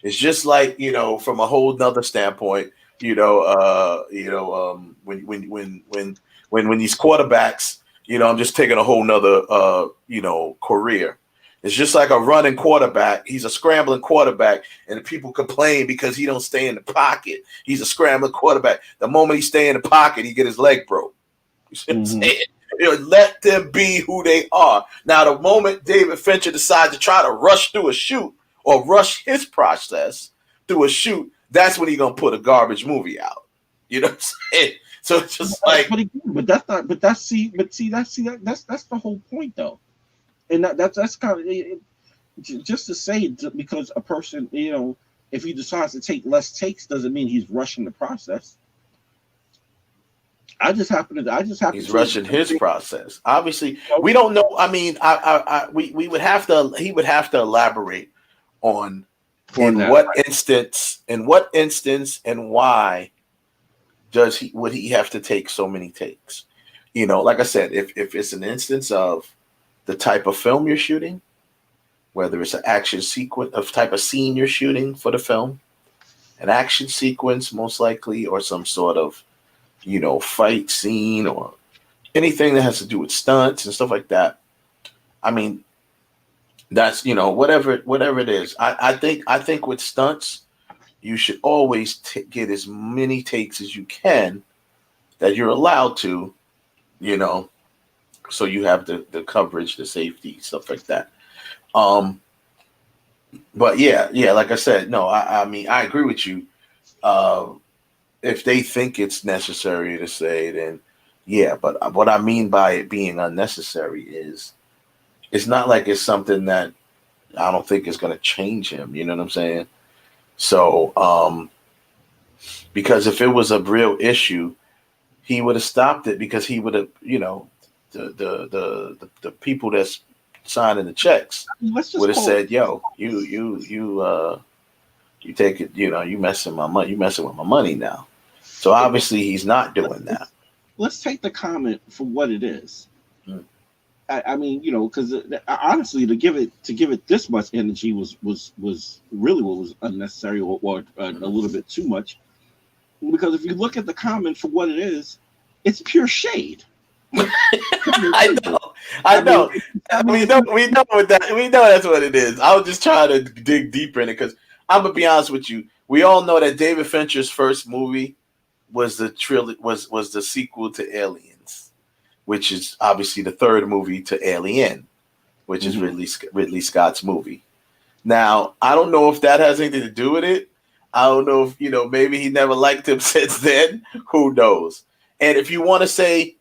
It's just like, from a whole nother standpoint, when these quarterbacks, I'm just taking a whole nother, career. It's just like a running quarterback. He's a scrambling quarterback, and people complain because he don't stay in the pocket. He's a scrambling quarterback. The moment he stay in the pocket, he get his leg broke. You see what I'm saying? Let them be who they are. Now, the moment David Fincher decides to try to rush through a shoot or rush his process through a shoot, that's when he's gonna put a garbage movie out. You know what I'm saying? So it's just like, that's the whole point, though. And that's kind of just to say, because a person, if he decides to take less takes, doesn't mean he's rushing the process. He's rushing his process. Obviously, we don't know. I mean, he would have to elaborate on in what instance, and why would he have to take so many takes? Like I said, if it's an instance of the type of film you're shooting, whether it's an action sequence of type of scene you're shooting for the film, an action sequence most likely, or some sort of fight scene, or anything that has to do with stunts and stuff like that. I mean, that's whatever it is. I think with stunts, you should always get as many takes as you can that you're allowed to, so you have the coverage, the safety, stuff like that. But yeah, like I said, no, I mean, I agree with you. If they think it's necessary to say, then yeah. But what I mean by it being unnecessary is, it's not like it's something that I don't think is going to change him. You know what I'm saying? So, because if it was a real issue, he would have stopped it, because he would have, the people that's signing the checks would have said, "Yo, you take it, you messing my money, you messing with my money now." So obviously he's not doing that. Let's take the comment for what it is. I mean, because honestly, to give it this much energy was really what was unnecessary, or a little bit too much. Because if you look at the comment for what it is, it's pure shade. I know. We know what that. We know that's what it is. I was just trying to dig deeper in it, because I'm gonna be honest with you. We all know that David Fincher's first movie was the sequel to Aliens, which is obviously the third movie to Alien, which is Ridley Scott's movie. Now, I don't know if that has anything to do with it. I don't know if maybe he never liked him since then. Who knows? And if you want to say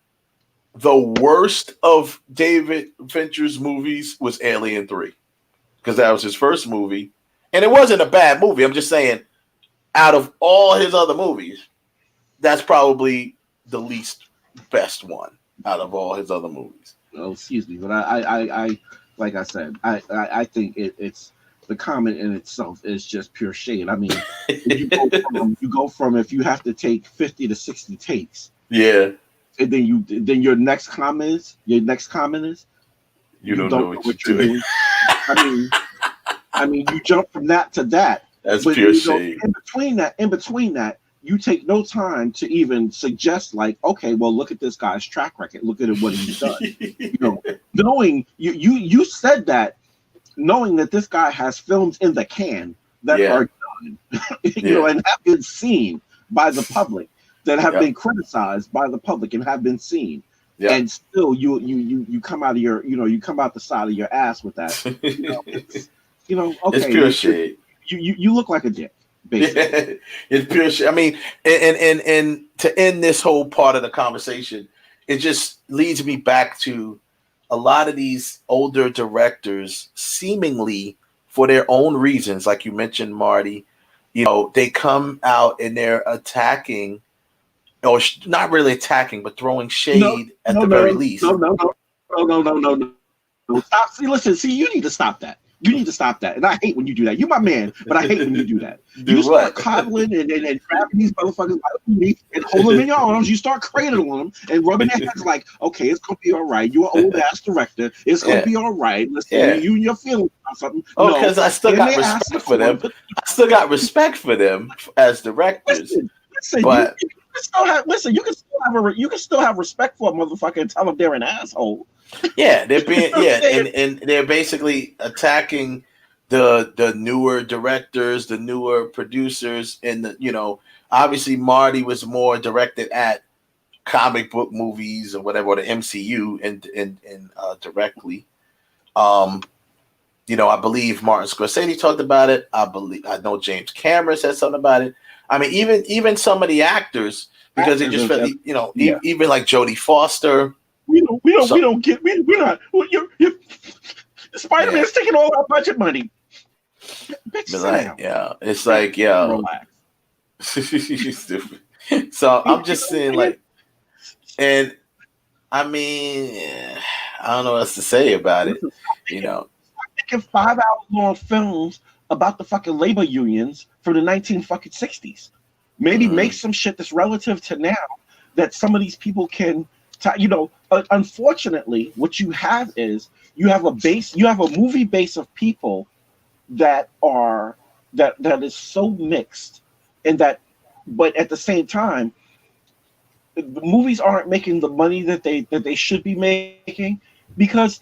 the worst of David Fincher's movies was Alien 3, because that was his first movie. And it wasn't a bad movie. I'm just saying, out of all his other movies, that's probably the least best one out of all his other movies. Oh, excuse me, but I like I said, I think it's the comment in itself is just pure shade. I mean, you go from if you have to take 50 to 60 takes, yeah, and then your next comment is you don't know what you're doing. I mean, you jump from that to that. That's but pure shade. In between that, you take no time to even suggest, like, okay, well, look at this guy's track record. Look at what he's done. Knowing you said that, knowing that this guy has films in the can that are done, and have been seen by the public, that have been criticized by the public and have been seen. Yeah. And still, you come out of you come out the side of your ass with that. Okay, it's pure shade. You look like a dick, basically. It's pure shade. I mean, and to end this whole part of the conversation, it just leads me back to a lot of these older directors, seemingly for their own reasons, like you mentioned, Marty. They come out and they're attacking. Or not really attacking, but throwing shade at the very least. No. Stop. See, you need to stop that. And I hate when you do that. You're my man, but I hate when you do that. You start coddling and grabbing these motherfuckers and holding them in your arms. You start cradling them and rubbing their heads like, okay, it's going to be all right. You're an old ass director. It's going to be all right. Listen, you and your feelings about something. Oh, because I still got respect for them. I still got respect for them as directors. Listen, but you can still have respect for a motherfucker and tell them they're an asshole. Yeah, they're being and they're basically attacking the newer directors, the newer producers, and obviously Marty was more directed at comic book movies or whatever, or the MCU and directly. I believe Martin Scorsese talked about it. I know James Cameron said something about it. I mean, even some of the actors, because they just felt, even like Jodie Foster. Spider-Man's taking all our budget money. It's like, relax. Stupid. So I'm just saying, like, and I mean, I don't know what else to say about it. Making 5-hour-long films about the fucking labor unions from the 1960s. Maybe make some shit that's relative to now that some of these people can. Unfortunately, what you have is you have a movie base of people that is so mixed, and but at the same time, the movies aren't making the money that they should be making because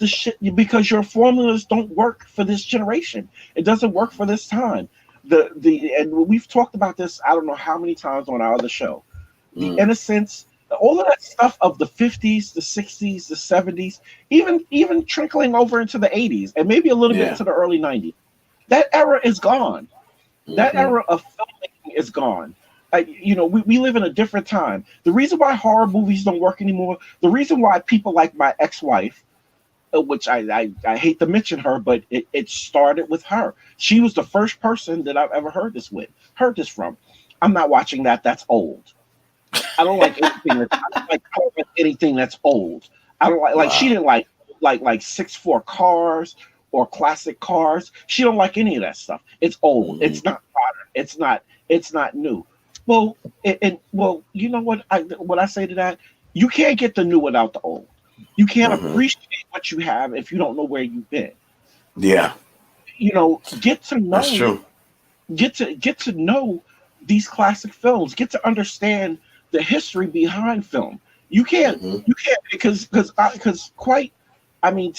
your formulas don't work for this generation. It doesn't work for this time. And we've talked about this I don't know how many times on our other show. The innocence. All of that stuff of the 50s, the 60s, the 70s, even trickling over into the 80s and maybe a little bit into the early 90s. That era is gone. That era of filmmaking is gone. We live in a different time. The reason why horror movies don't work anymore, the reason why people like my ex-wife, which I hate to mention her, but it started with her. She was the first person that I've ever heard this from. I'm not watching that. That's old. I don't like anything that's old. I don't like she didn't like 6'4" cars or classic cars. She don't like any of that stuff. It's old. It's not modern. It's not new. Well, you know what I say to that? You can't get the new without the old. You can't appreciate what you have if you don't know where you've been. Yeah. Get to know. That's true. Get to know these classic films. Get to understand the history behind film. You can't because to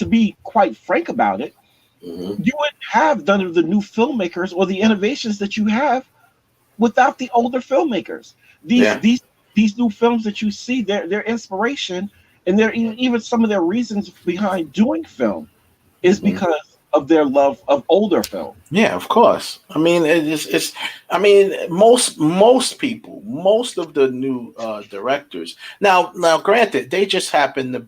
be quite frank about it, you wouldn't have none of the new filmmakers or the innovations that you have without the older filmmakers. These new films that you see, their inspiration and their even some of their reasons behind doing film is because of their love of older film. Yeah, of course. I mean, most people, most of the new directors. Now, granted, they just happen to,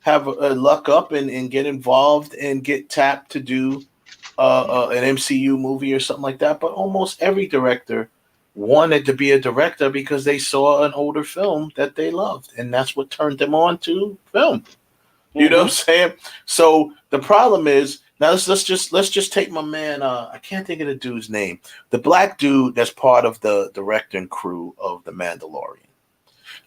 have a luck up and get involved and get tapped to do an MCU movie or something like that. But almost every director wanted to be a director because they saw an older film that they loved, and that's what turned them on to film. You know what I'm saying? So the problem is Now let's just take my man. I can't think of the dude's name. The black dude that's part of the directing crew of The Mandalorian.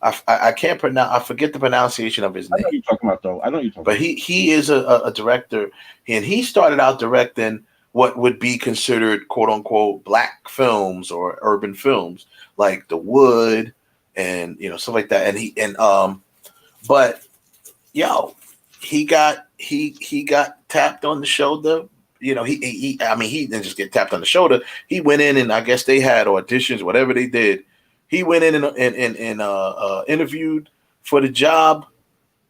I can't pronounce. I forget the pronunciation of his name. I know you're talking about though. I know you're talking. But he is a director, and he started out directing what would be considered quote unquote black films or urban films like The Wood and stuff like that. But yo, he got tapped on the shoulder. He didn't just get tapped on the shoulder. He went in, and I guess they had auditions, whatever they did. He went in and interviewed for the job,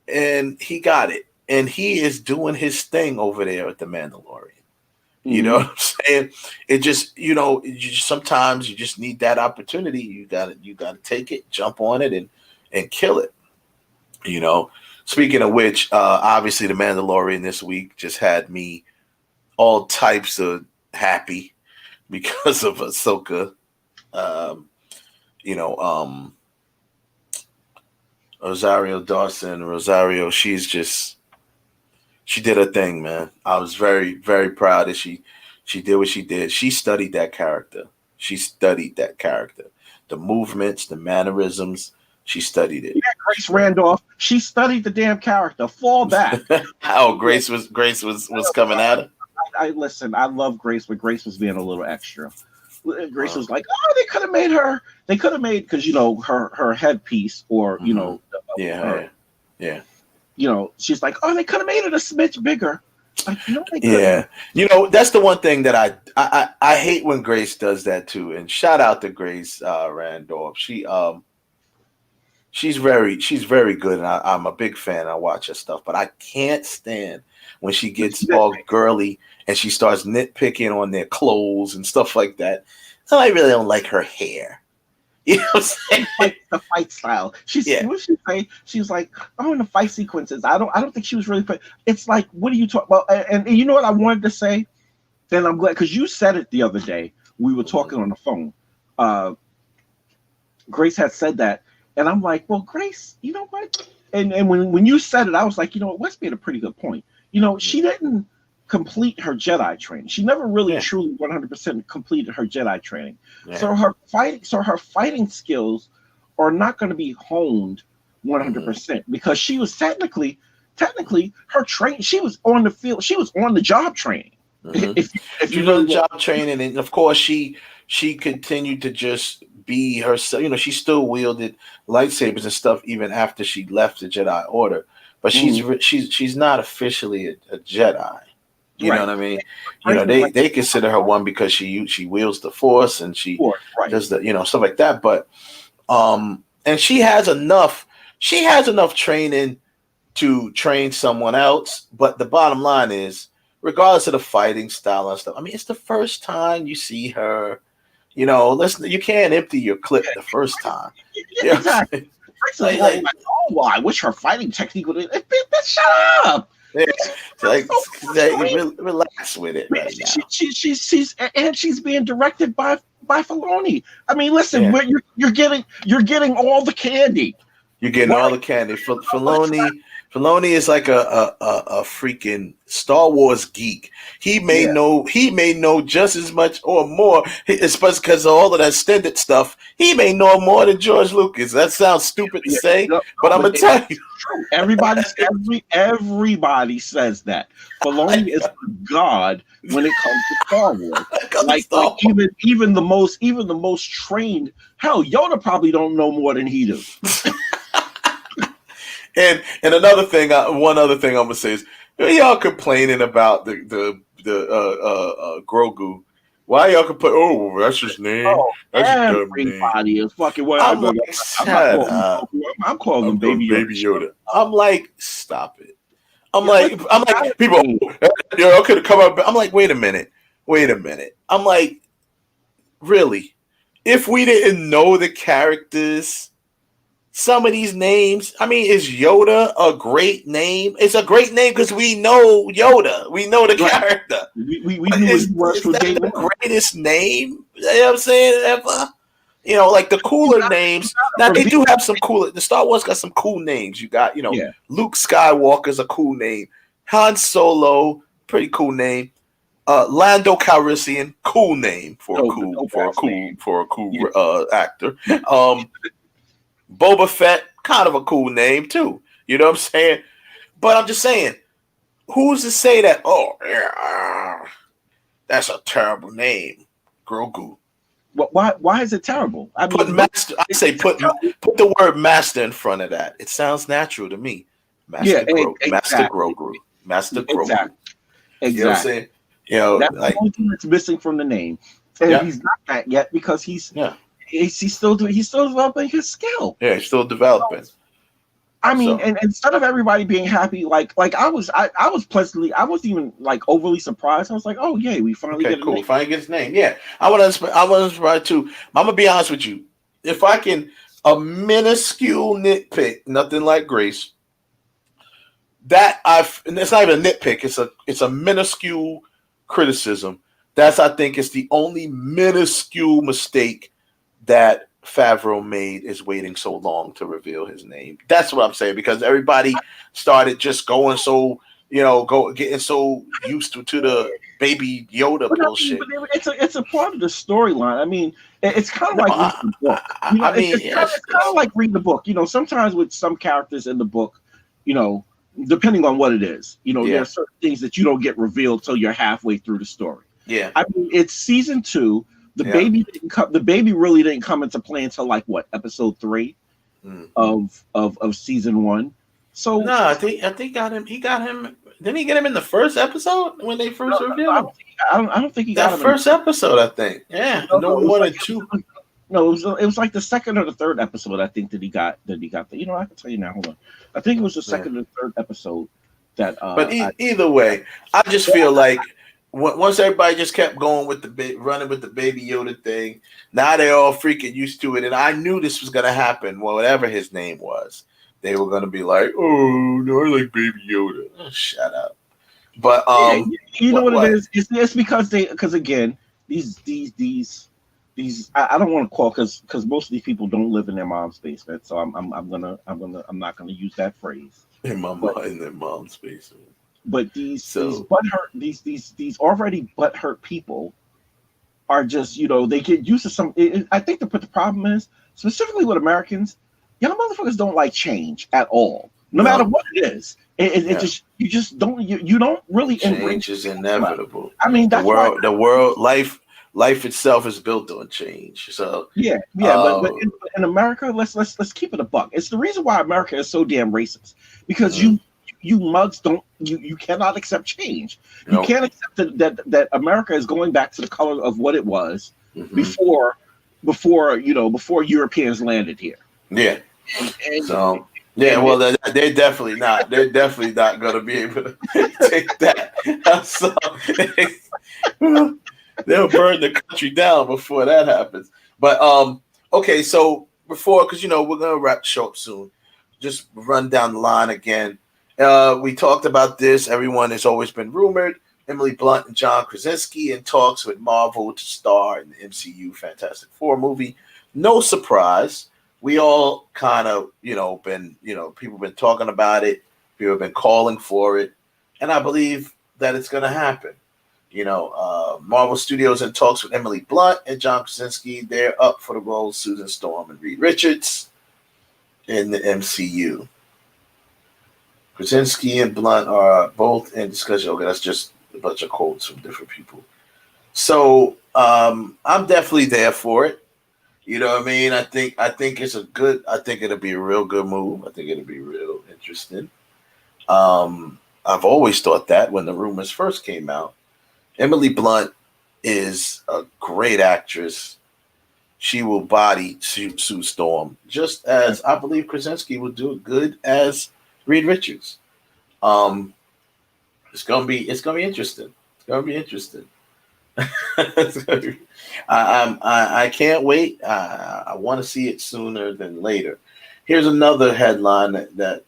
and he got it. And he is doing his thing over there at The Mandalorian. You know what I'm saying? It just, sometimes you just need that opportunity. You gotta take it, jump on it, and kill it. Speaking of which, obviously The Mandalorian this week just had me all types of happy because of Ahsoka. Rosario Dawson, she did her thing, man. I was very, very proud that she did what she did. She studied that character. The movements, the mannerisms, she studied it. Yeah, Grace Randolph, she studied the damn character. Fall back. Oh, Grace was coming at her. I listen, I love Grace, but Grace was being a little extra. Grace was like, oh, they could have made because her headpiece or she's like, oh, they could have made it a smidge bigger. Like, they couldn't. Yeah, that's the one thing that I hate when Grace does that too. And shout out to Grace Randolph. She's very good, and I'm a big fan. I watch her stuff, but I can't stand when she gets all girly and she starts nitpicking on their clothes and stuff like that. So I really don't like her hair. You know what I'm saying? The fight style. What she say? She's like, oh, in the fight sequences, I don't think she was really. It's like, what are you talking about? And you know what I wanted to say? And I'm glad because you said it the other day. We were talking on the phone. Grace had said that, and I'm like, well, Grace, you know what? And when you said it, I was like, Wes made a pretty good point. She didn't complete her Jedi training. She never really truly 100% completed her Jedi training. Yeah. So her fighting skills are not going to be honed 100% because she was technically her train. She was on the field. She was on the job training. If you know the job training, and of course she continued to just be herself. She still wielded lightsabers and stuff even after she left the Jedi Order. But she's not officially a Jedi. You know what I mean? They consider her one because she wields the Force and she does the stuff like that. But and she has enough training to train someone else. But the bottom line is, regardless of the fighting style and stuff, I mean, it's the first time you see her. Listen, you can't empty your clip the first time. Exactly. I wish her fighting technique would. Shut up. Yeah. Relax with it right now. She's being directed by Filoni. I mean, listen, you're getting all the candy. You're getting all the candy. Filoni is like a freaking Star Wars geek. He may know just as much or more, especially because of all of that extended stuff. He may know more than George Lucas. That sounds stupid to say, but I'm gonna tell you. Everybody says that. Filoni is God when it comes to Star Wars. Even the most trained. Hell, Yoda probably don't know more than he does. And another thing, one other thing I'm gonna say is, y'all complaining about the Grogu. Why y'all can put? Oh, that's his name. That's everybody is fucking. I'm calling him Baby Yoda. I'm like, stop it. I'm like, people. I could have come up. I'm like, wait a minute. I'm like, really? If we didn't know the characters. Some of these names, I mean, is Yoda a great name? It's a great name because we know Yoda. We know the character. We knew is that the greatest name? You know what I'm saying? Ever? Like the cooler names. Now, they do have some cooler. The Star Wars got some cool names. You got, Luke Skywalker's a cool name. Han Solo, pretty cool name. Lando Calrissian, cool name for a cool actor. Boba Fett, kind of a cool name too. You know what I'm saying? But I'm just saying, who's to say that? Oh, yeah, that's a terrible name, Grogu. Why is it terrible? I mean, put the word master in front of that. It sounds natural to me. Master Grogu. Master Grogu. Exactly. You know what I'm saying? You know, that's like, the only thing that's missing from the name, and he's not that yet because he's still developing his skill. Yeah, he's still developing. So, I mean, and instead of everybody being happy, like I was pleasantly, I wasn't even like overly surprised. I was like, oh yay, we finally get a name. Finally get his name. Yeah, I was surprised too. I'm gonna be honest with you. If I can, a minuscule nitpick, nothing like Grace. And it's not even a nitpick. It's a minuscule criticism. I think is the only minuscule mistake that Favreau made is waiting so long to reveal his name. That's what I'm saying, because everybody started just going getting so used to the Baby Yoda bullshit. It's a part of the storyline. I mean, it's kind of like reading the book. It's kind of like reading the book. You know, sometimes with some characters in the book, you know, depending on what it is, you know, there are certain things that you don't get revealed till you're halfway through the story. Yeah, I mean, it's season 2. The baby didn't come. The baby really didn't come into play until like what, episode 3 of season 1. So no, I think got him. He got him. Didn't he get him in the first episode when they first revealed him? I don't think he got him first episode. I think. Yeah, no one or two. No, it was like the second or the third episode. I think that he got. You know, I can tell you now. Hold on. I think it was the second or third episode that. But either way, I just feel like once everybody just kept going with running with the Baby Yoda thing, now they're all freaking used to it, and I knew this was gonna happen. Well, whatever his name was, they were gonna be like, "Oh no, I like Baby Yoda." Oh, shut up. But you know what it is? It's because again, these I don't want to call because most of these people don't live in their mom's basement, so I'm not gonna use that phrase. In their mom's basement. But these already butthurt people are just, you know, they get used to some. I think the problem is specifically with Americans, young motherfuckers don't like change at all, no matter what it is. You just don't really. Change is inevitable. I mean, that's the world, life itself is built on change. So but in America, let's keep it a buck. It's the reason why America is so damn racist, because you mugs you cannot accept change. You can't accept that America is going back to the color of what it was before Europeans landed here. Yeah. So well, they're definitely not. They're definitely not going to be able to take that. So they'll burn the country down before that happens. But okay, so because we're gonna wrap the show up soon, just run down the line again. We talked about this. Everyone has always been rumored. Emily Blunt and John Krasinski in talks with Marvel to star in the MCU Fantastic Four movie. No surprise. We all kind of, people have been talking about it. People have been calling for it. And I believe that it's going to happen. Marvel Studios in talks with Emily Blunt and John Krasinski. They're up for the roles Susan Storm and Reed Richards in the MCU. Krasinski and Blunt are both in discussion. Okay, that's just a bunch of quotes from different people. So I'm definitely there for it. You know what I mean? I think I think it'll be a real good move. I think it'll be real interesting. I've always thought that when the rumors first came out. Emily Blunt is a great actress. She will body Sue Storm, just as I believe Krasinski will do good as Reed Richards. It's gonna be interesting. It's gonna be interesting. I can't wait. I want to see it sooner than later. Here's another headline that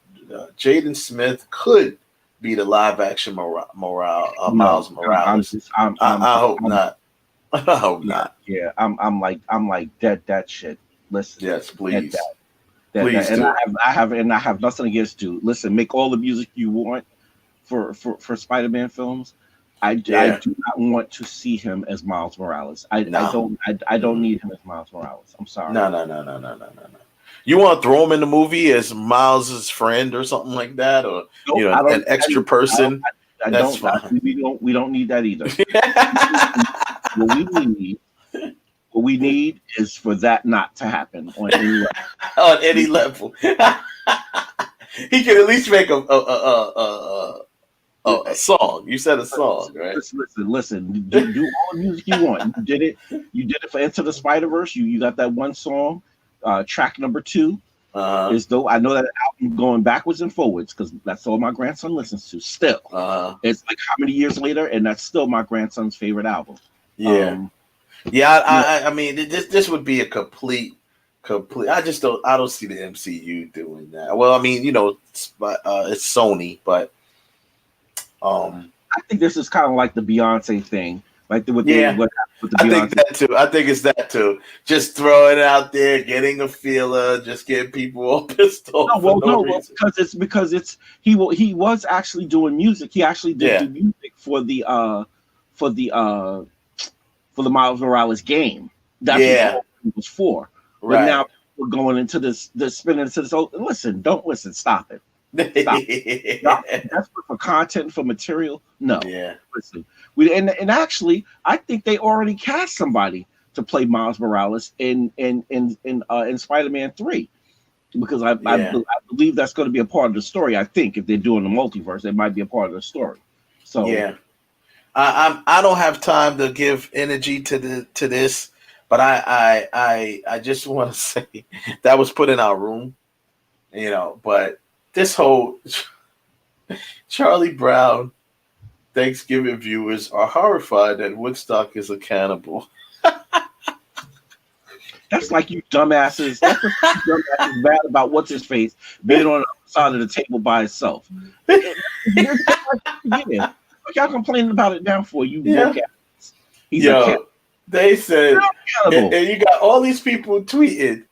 Jaden Smith could be the live action Miles Morales. I hope not. I hope not. Yeah, I'm like that shit. Listen. Yes, please. Please do. And I have nothing against you. Listen, make all the music you want for Spider-Man films, I do not want to see him as Miles Morales. I don't need him as Miles Morales. I'm sorry. No. You want to throw him in the movie as Miles's friend or something like that, or an extra person? That's fine. We don't need that either. What we need is for that not to happen on any level. On any level. He can at least make a song. You said a song, right? Listen. Do all the music you want. You did it for Into the Spider-Verse. You got that one song. Track number 2 is though I know that album going backwards and forwards because that's all my grandson listens to. Still, it's like how many years later, and that's still my grandson's favorite album. Yeah, I mean, this would be a complete. I don't see the MCU doing that. Well, I mean, it's Sony, but I think this is kind of like the Beyonce thing. Like with the I think that too. I think it's that too. Just throwing it out there, getting a feeler, just getting people all pissed off. Because he was actually doing music. He actually did the music for the Miles Morales game. That's what it was for. Right. But now we're going into this spinning into this. Don't listen. Stop it. Stop. Desperate for content, for material. No. Yeah. Listen. And actually, I think they already cast somebody to play Miles Morales in Spider-Man 3, because I believe that's going to be a part of the story. I think if they're doing the multiverse, it might be a part of the story. So I don't have time to give energy to this, but I just want to say that was put in our room, But this whole Charlie Brown Thanksgiving viewers are horrified that Woodstock is a cannibal. That's like you dumbasses. That's what you dumbasses bad about what's his face being on the side of the table by itself. Yeah. Y'all complaining about it now for you. He's a cannibal. They said, and you got all these people tweeting,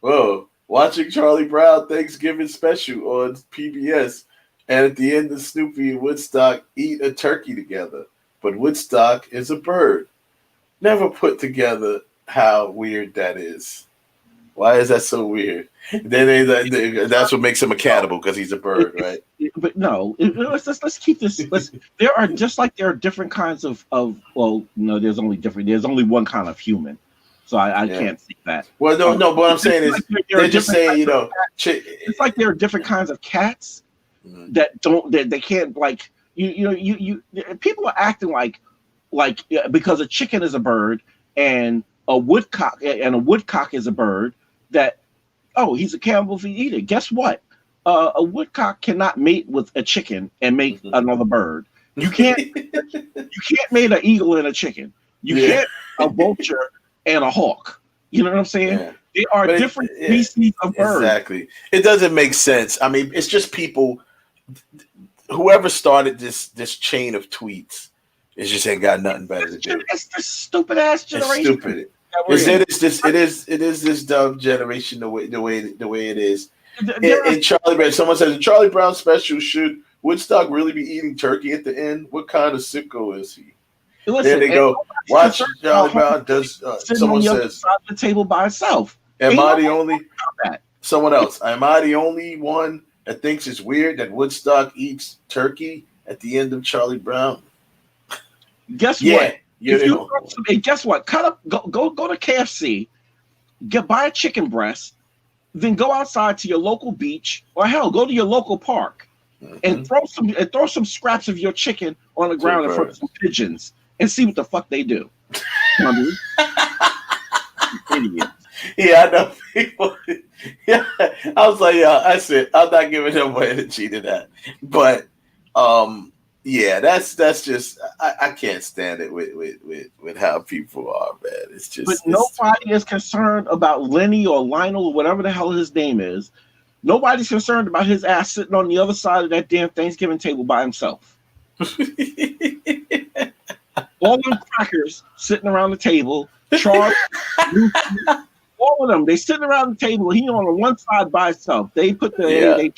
whoa, watching Charlie Brown Thanksgiving special on PBS. And at the end of Snoopy and Woodstock eat a turkey together. But Woodstock is a bird. Never put together how weird that is. Why is that so weird? Then that's what makes him a cannibal, because he's a bird, right? But no, let's keep this. There are different kinds of there's only one kind of human. So I can't see that. Well, no, but what I'm saying is they're just saying, it's like there are different kinds of cats that they can't, like, you people are acting like because a chicken is a bird and a woodcock is a bird, that he's a cannibal for eating. Guess what? A woodcock cannot mate with a chicken and make another bird. You can't mate an eagle and a chicken. You can't a vulture and a hawk. You know what I'm saying? Yeah. They are different species of birds. Exactly. It doesn't make sense. I mean, it's just people. Whoever started this chain of tweets, it just ain't got nothing better to do. It's this stupid ass generation. It's stupid. It is this dumb generation the way it is. And Charlie Brown. Someone says, Charlie Brown special, should Woodstock really be eating turkey at the end? What kind of sicko is he? Listen, there they go. Watch Charlie Brown does. Someone says, on the table by itself. Am I the only? Someone else. Am I the only one that thinks it's weird that Woodstock eats turkey at the end of Charlie Brown? Guess what? Guess what? Go to KFC, buy a chicken breast, then go outside to your local beach, or hell, go to your local park and throw some scraps of your chicken on the ground in front of some pigeons and see what the fuck they do. Idiot. Yeah, I know people. Yeah, I was like, I said, I'm not giving no more energy to that. But that's just I can't stand it with how people are, man. It's just. But nobody is concerned about Lenny or Lionel or whatever the hell his name is. Nobody's concerned about his ass sitting on the other side of that damn Thanksgiving table by himself. All them crackers sitting around the table, Charles, all of them, they sitting around the table. He on the one side by himself. They put the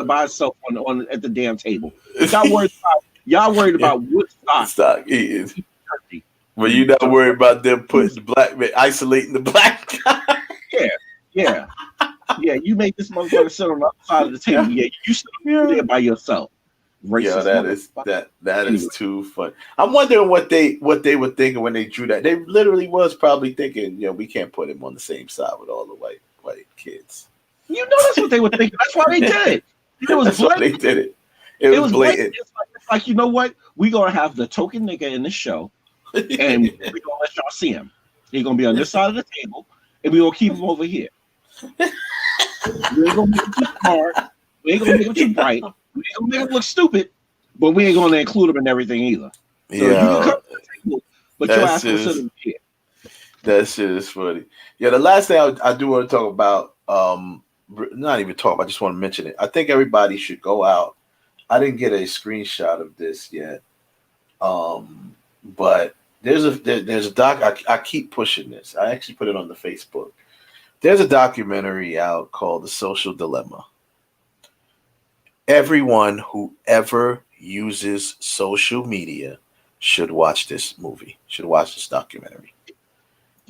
by himself on at the damn table. He's not worried about Y'all worried about Woodstock. Stock is. But you're not worried about them putting the black man, isolating the black guy. Yeah. You make this motherfucker sit on the other side of the table. Yeah, you sit there by yourself. Racist that is too fun. I'm wondering what they were thinking when they drew that. They literally was probably thinking, we can't put him on the same side with all the white kids. You know that's what they were thinking. That's why they did it. It was blatant. They did it. It was blatant. It's like, you know what? We're gonna have the token nigga in the show, and we're gonna let y'all see him. He's gonna be on this side of the table, and we're gonna keep him over here. We ain't gonna make him too smart. We ain't gonna make him too bright. We ain't gonna make him look stupid, but we ain't gonna include him in everything either. So you can come to the table, but your ass will sit in here. That shit is funny. Yeah, the last thing I do want to talk about, not even talk about, I just want to mention it. I think everybody should go out. I didn't get a screenshot of this yet, but there's a doc. I keep pushing this. I actually put it on the Facebook. There's a documentary out called The Social Dilemma. Everyone who ever uses social media should watch this movie, should watch this documentary.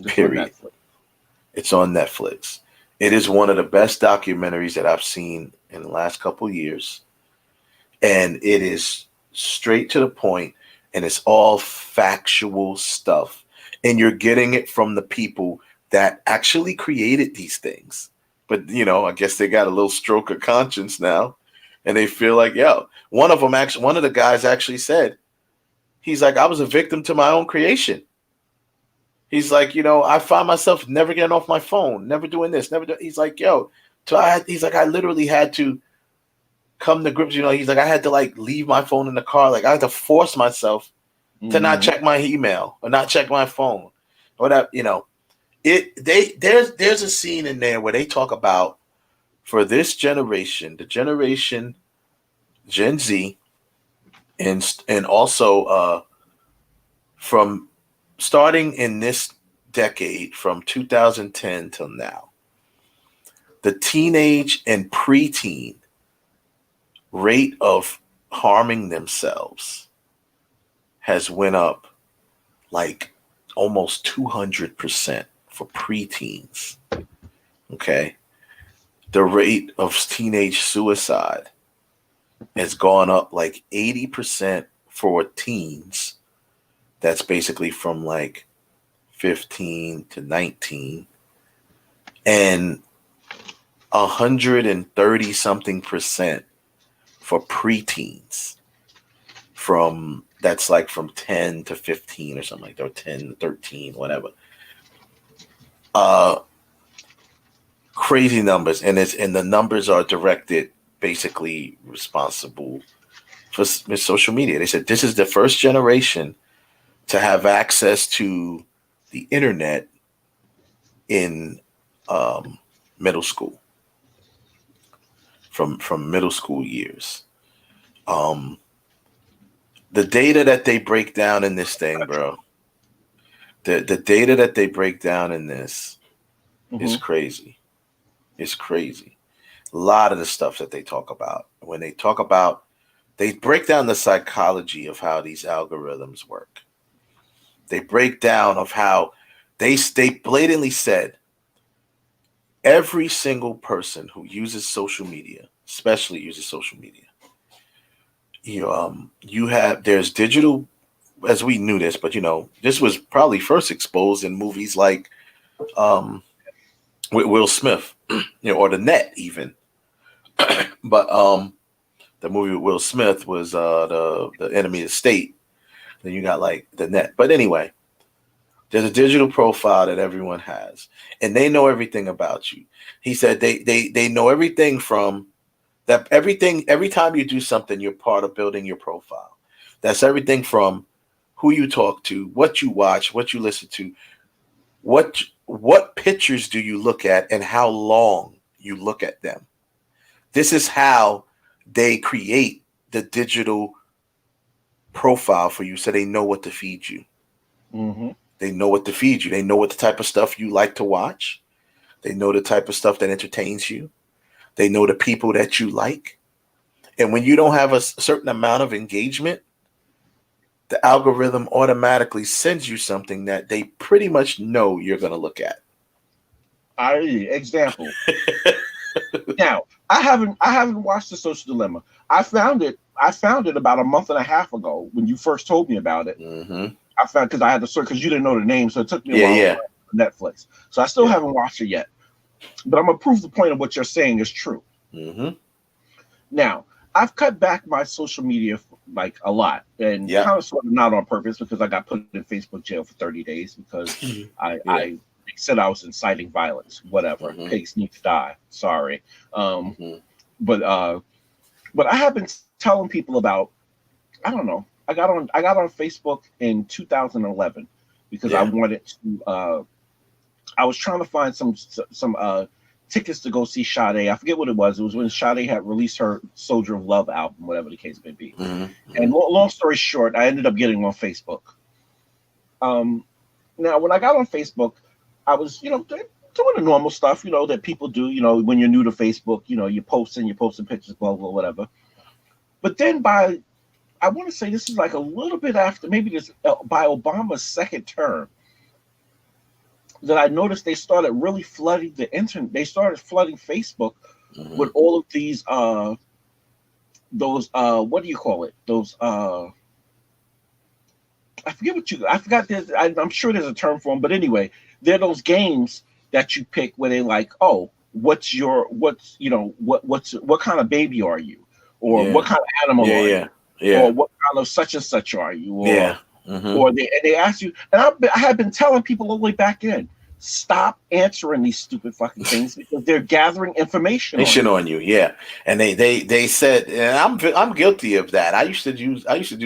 Period. It's on Netflix. It is one of the best documentaries that I've seen in the last couple years. And it is straight to the point, and it's all factual stuff. And you're getting it from the people that actually created these things. But, I guess they got a little stroke of conscience now. And they feel like, one of the guys actually said, he's like, I was a victim to my own creation. He's like, I find myself never getting off my phone, never doing this, he's like, I literally had to come to grips, he's like, I had to leave my phone in the car. Like I had to force myself to not check my email or not check my phone or that, there's a scene in there where they talk about, for this generation, the generation Gen Z, and also from starting in this decade from 2010 till now, the teenage and preteen rate of harming themselves has went up like almost 200% for preteens. Okay. The rate of teenage suicide has gone up like 80% for teens. That's basically from like 15 to 19, and 130 something percent for preteens. That's like from 10 to 15 or something like that, or 10 to 13, whatever. Crazy numbers, and the numbers are directed, basically responsible for social media. They said this is the first generation to have access to the internet in middle school, from middle school years. The data that they break down in this thing, bro, the data that they break down in this is crazy. It's crazy. A lot of the stuff that they talk about, when they talk about, they break down the psychology of how these algorithms work. They break down of how they blatantly said every single person who uses social media, especially uses social media, there's digital, as we knew this, but this was probably first exposed in movies like with Will Smith, or The Net even. But the movie with Will Smith was the Enemy of the State. Then you got like The Net. But anyway, there's a digital profile that everyone has, and they know everything about you. He said they know everything from that. Everything, every time you do something, you're part of building your profile. That's everything from who you talk to, what you watch, what you listen to, what pictures do you look at, and how long you look at them. This is how they create the digital profile for you, so they know what to feed you. Mm-hmm. They know what to feed you. They know what the type of stuff you like to watch. They know the type of stuff that entertains you. They know the people that you like. And when you don't have a certain amount of engagement the algorithm automatically sends you something that they pretty much know you're going to look at. Example. Now, I haven't watched The Social Dilemma. I found it about a month and a half ago when you first told me about it. Mm-hmm. I found because I had to search because you didn't know the name, so it took me a while to find it on Netflix. So I still haven't watched it yet. But I'm gonna prove the point of what you're saying is true. Mm-hmm. Now, I've cut back my social media like a lot, and kind of sort of not on purpose because I got put in Facebook jail for 30 days because I said I was inciting violence. Whatever, pigs need to die. Sorry, but I have been telling people about. I don't know. I got on Facebook in 2011 because I wanted to. I was trying to find some tickets to go see Sade. I forget what it was. It was when Sade had released her Soldier of Love album, whatever the case may be. And long story short, I ended up getting on Facebook. Now, when I got on Facebook, I was, doing the normal stuff, that people do, when you're new to Facebook, you're posting pictures, blah, blah, whatever. But then I want to say this is like a little bit after, maybe this by Obama's second term, that I noticed they started really flooding the internet. They started flooding Facebook with all of these those what do you call it? Those I forgot I'm sure there's a term for them, but anyway, they're those games that you pick where they like, oh, what kind of baby are you? Or what kind of animal are you? Or what kind of such and such are you? Or or they ask you, and I have been telling people all the way back in, stop answering these stupid fucking things because they're gathering information on you. And they said, and I'm guilty of that. I used to do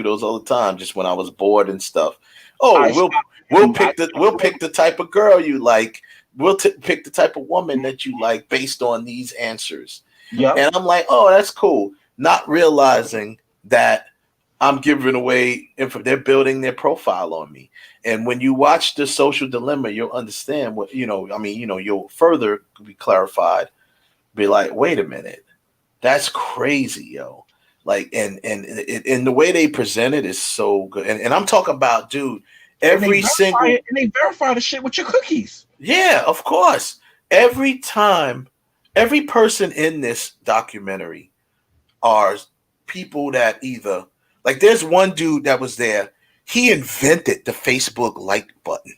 those all the time, just when I was bored and stuff. Oh, we'll pick the type of girl you like. We'll pick the type of woman that you like based on these answers. Yeah, and I'm like, oh, that's cool. Not realizing that I'm giving away info. They're building their profile on me. And when you watch The Social Dilemma, you'll understand what, you'll further be clarified. Be like, wait a minute, that's crazy, yo. Like, and the way they present it is so good. And I'm talking about, dude, and they verify the shit with your cookies. Yeah, of course. Every time, every person in this documentary are people that either, like, there's one dude that was there. He invented the Facebook like button.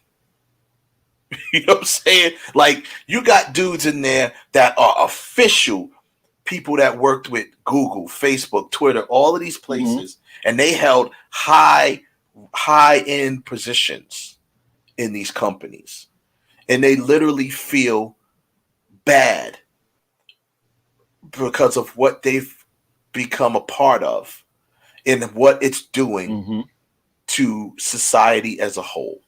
You know what I'm saying? Like, you got dudes in there that are official people that worked with Google, Facebook, Twitter, all of these places, and they held high-end positions in these companies. And they literally feel bad because of what they've become a part of and what it's doing to society as a whole.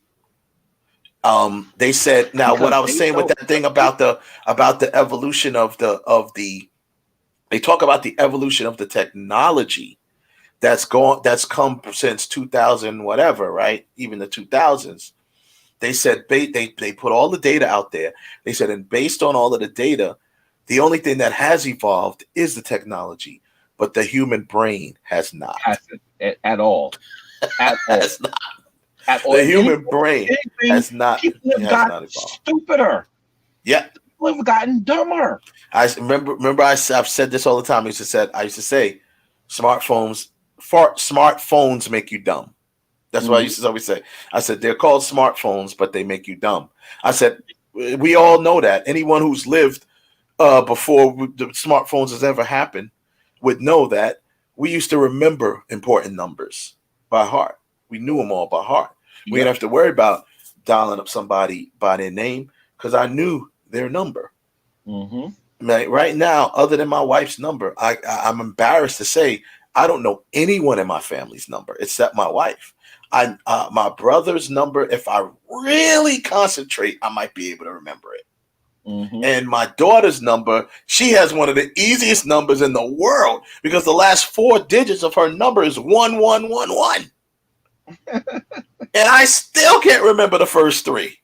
They said, now because what I was saying with that thing about the evolution of the they talk about the evolution of the technology that's come since 2000 whatever, right? Even the 2000s. They said they put all the data out there. They said, and based on all of the data, the only thing that has evolved is the technology, but the human brain has not. Hasn't at all. At all. Has not. At all. The human brain has not. People have gotten stupider. Yeah. People have gotten dumber. I remember I've said this all the time. I used to say smartphones make you dumb. That's what I used to always say. I said, they're called smartphones, but they make you dumb. I said, we all know that. Anyone who's lived before the smartphones has ever happened would know that we used to remember important numbers by heart. We knew them all by heart. We didn't have to worry about dialing up somebody by their name because I knew their number. Like, right now, other than my wife's number, I'm embarrassed to say I don't know anyone in my family's number except my wife. My brother's number, if I really concentrate, I might be able to remember it. And my daughter's number, she has one of the easiest numbers in the world because the last 4 digits of her number is 1111. And I still can't remember the first 3.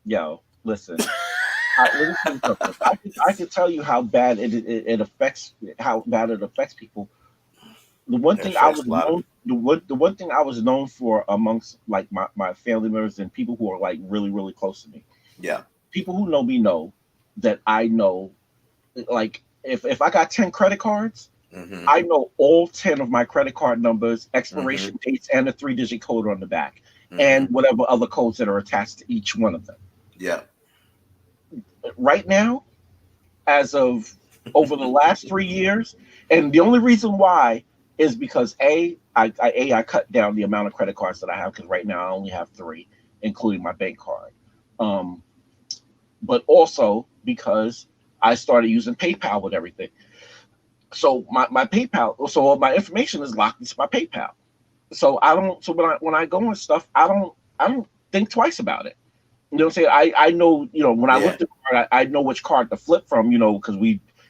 Yo, listen. I can tell you how bad it affects people. The one It thing I affects was a lot of known the one thing I was known for amongst like my family members and people who are like really, really close to me. Yeah. People who know me know that I know, like, if I got 10 credit cards, Mm-hmm. I know all 10 of my credit card numbers, expiration Mm-hmm. dates, and the 3-digit code on the back, Mm-hmm. and whatever other codes that are attached to each one of them. Yeah. Right now, as of over the last 3 years, and the only reason why is because I cut down the amount of credit cards that I have, because right now I only have 3, including my bank card. But also because I started using PayPal with everything. So my PayPal, so all my information is locked into my PayPal. So I don't. So when I go and stuff, I don't think twice about it. You know what I'm saying? I know, when I look at the card, I know which card to flip from, because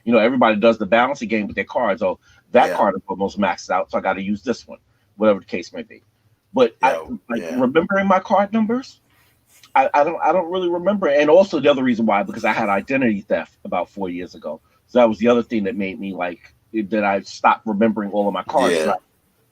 everybody does the balancing game with their cards. Oh, that card is almost maxed out, so I got to use this one, whatever the case may be. But remembering my card numbers, I don't really remember. And also the other reason why, because I had identity theft about 4 years ago. So that was the other thing that made me that I stopped remembering all of my cards. Yeah. So I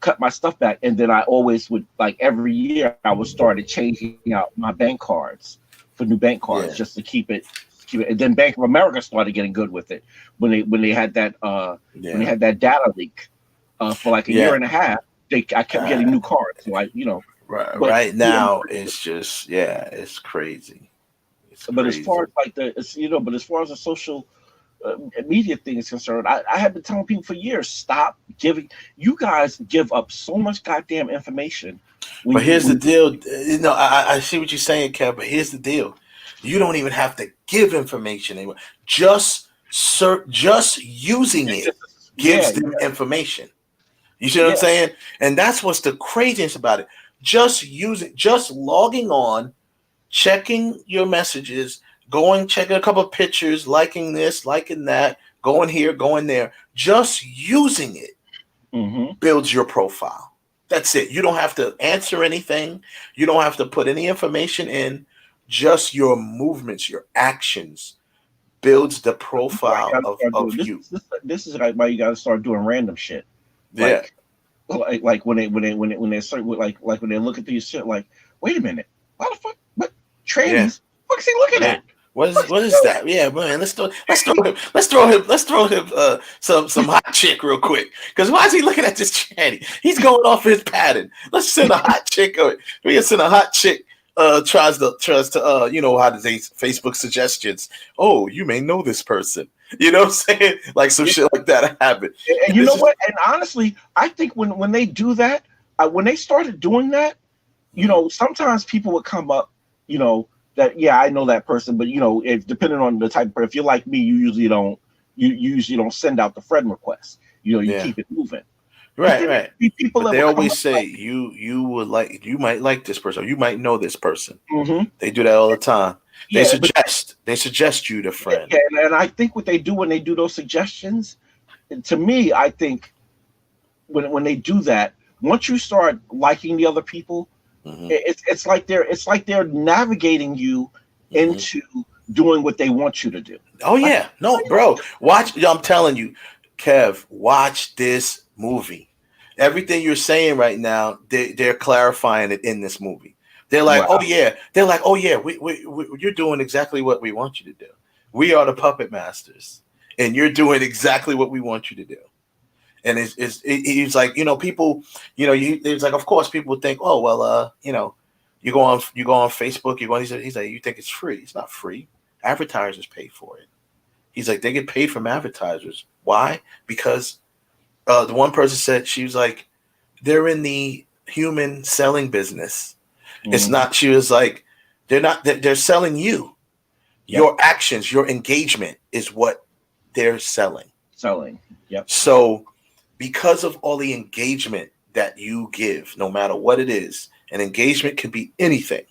cut my stuff back, and then I always would, every year I would started changing out my bank cards for new bank cards just to keep it. And then Bank of America started getting good with it when they had that when they had that data leak for like a year and a half. I kept getting new cards. So Right now it's just it's crazy. But as far as but as far as the social media thing is concerned, I have been telling people for years, stop giving. You guys give up so much goddamn information. But here's the deal. I see what you're saying, Kev. But here's the deal. You don't even have to give information anymore. Just using it gives them information. You see what I'm saying? And that's what's the craziest about it. Just logging on, checking your messages, checking a couple of pictures, liking this, liking that, going here, going there. Just using it builds your profile. That's it. You don't have to answer anything. You don't have to put any information in. Just your movements, your actions builds the profile of you. This is why you got to start doing random shit. Like when they start when they look at these shit, like, wait a minute, why the fuck? What trannies? What is he looking at? What is that? Yeah, man. Let's throw him some hot chick real quick. Because why is he looking at this tranny? He's going off his pattern. Let's send a hot chick. We can send a hot chick. Tries to how to say Facebook suggestions. Oh, you may know this person. You know what I'm saying? Like some shit like that happened. And you know what? And honestly, I think when they do that, when they started doing that, sometimes people would come up, that I know that person, but if depending on the type of, if you're like me, you usually don't send out the friend request. You keep it moving. Right. People they always say you might like this person, or you might know this person. They do that all the time. They suggest you to friend. And I think what they do when they do those suggestions, to me, I think when they do that, once you start liking the other people, it's like they're navigating you into doing what they want you to do. Oh yeah, no, bro. Watch. I'm telling you, Kev. Watch this movie. Everything you're saying right now, they're clarifying it in this movie. They're like, wow. You're doing exactly what we want you to do. We are the puppet masters, and you're doing exactly what we want you to do. And it's like, people, it's like, of course, people would think, oh well, you go on Facebook, he's like, you think it's free? It's not free. Advertisers pay for it. He's like, they get paid from advertisers. Why? Because the one person said, she was like, they're in the human selling business. It's not, she was like, they're selling you. Yep. Your actions, your engagement is what they're selling. Yep. So because of all the engagement that you give, no matter what it is, and engagement can be anything,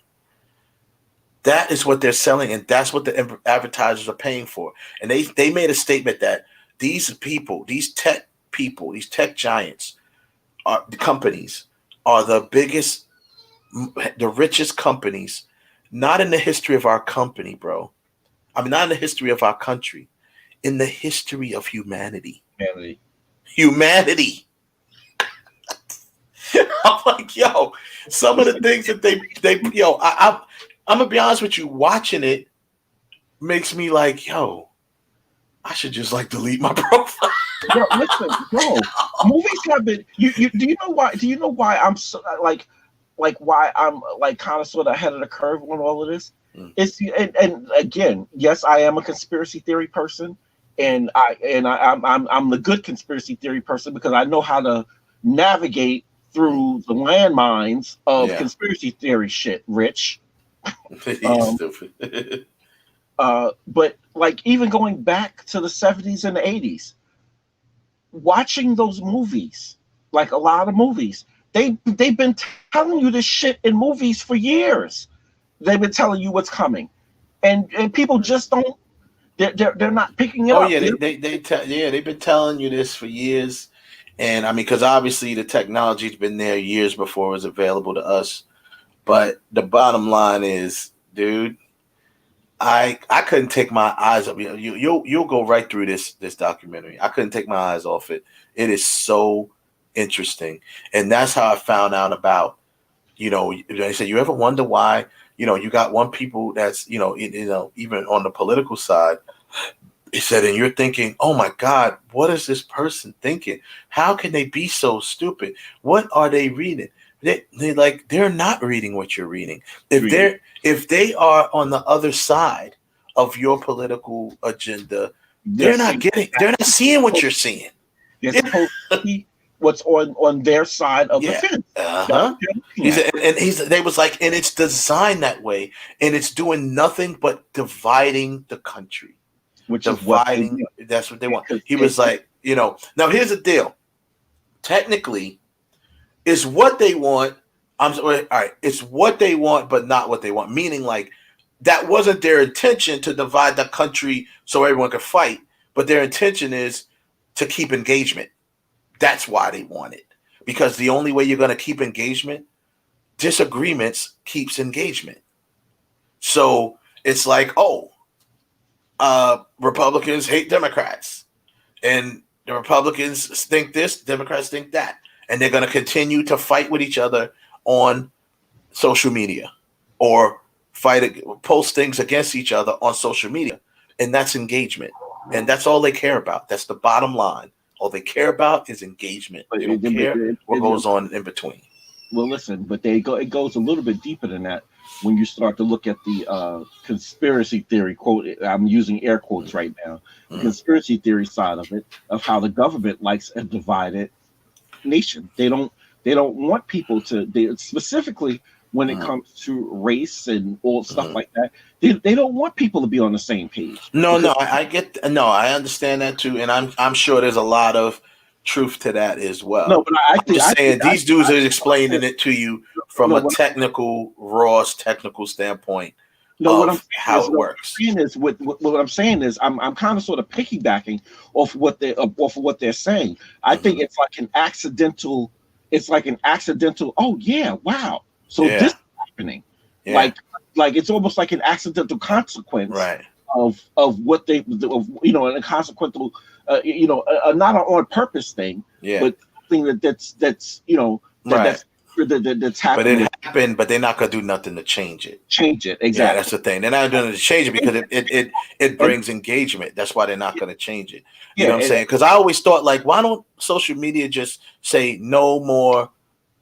that is what they're selling, and that's what the advertisers are paying for. And they made a statement that these tech giants, the companies, are the biggest, the richest companies, not in the history of our company, bro. I mean, not in the history of our country, in the history of humanity. Humanity. I'm like, yo, some of the things that they I'm gonna be honest with you, watching it makes me like, yo, I should just like delete my profile. Yo, listen, bro. Movies have been. You do you know why? Do you know why I'm so like why I'm like kind of sort of ahead of the curve on all of this? It's and again, yes, I am a conspiracy theory person, and I'm the good conspiracy theory person because I know how to navigate through the landmines of conspiracy theory shit, Rich. Stupid. But like even going back to the 70s and the 80s, watching those movies, like a lot of movies, they've been telling you this shit in movies for years. They've been telling you what's coming, and people just don't. They're not picking it up. Oh yeah, they've been telling you this for years, and I mean, because obviously the technology's been there years before it was available to us. But the bottom line is, dude, I couldn't take my eyes off. You'll go right through this documentary. I couldn't take my eyes off it. It is so interesting, and that's how I found out about. They said, you ever wonder why? You got one people that's even on the political side. He said, and you're thinking, oh my God, what is this person thinking? How can they be so stupid? What are they reading? They're not reading what you're reading. If they are on the other side of your political agenda, they're not seeing what you're seeing. They're supposed to see what's on their side of the fence. They was like, and it's designed that way, and it's doing nothing but dividing the country. That's what they want. He was like, now here's the deal. Technically, it's what they want. All right, it's what they want, but not what they want. Meaning, like, that wasn't their intention to divide the country so everyone could fight, but their intention is to keep engagement. That's why they want it. Because the only way you're going to keep engagement, disagreements keeps engagement. So it's like, Republicans hate Democrats, and the Republicans think this, Democrats think that. And they're going to continue to fight with each other on social media or post things against each other on social media. And that's engagement. And that's all they care about. That's the bottom line. All they care about is engagement. They don't care what goes on in between. Well, listen, but it goes a little bit deeper than that when you start to look at the conspiracy theory quote. I'm using air quotes right now. The conspiracy theory side of it, of how the government likes a divided nation. They don't want people to. Specifically when it comes to race and all stuff like that, they don't want people to be on the same page. I understand that too, and I'm sure there's a lot of truth to that as well. No, but I'm just saying these dudes are explaining it to you from a technical standpoint. How it works. What I'm saying is I'm kind of sort of piggybacking off what they're saying. I think it's like an accidental. Oh yeah, wow. So this is happening. Yeah. Like it's almost like an accidental consequence, right? Of what they, and a consequential, not an on purpose thing, but thing that's that's happening. But it happened, but they're not gonna do nothing to change it. Exactly. Yeah, that's the thing. They're not doing it to change it because it brings engagement. That's why they're not gonna change it. You know what I'm saying? Because I always thought, like, why don't social media just say no more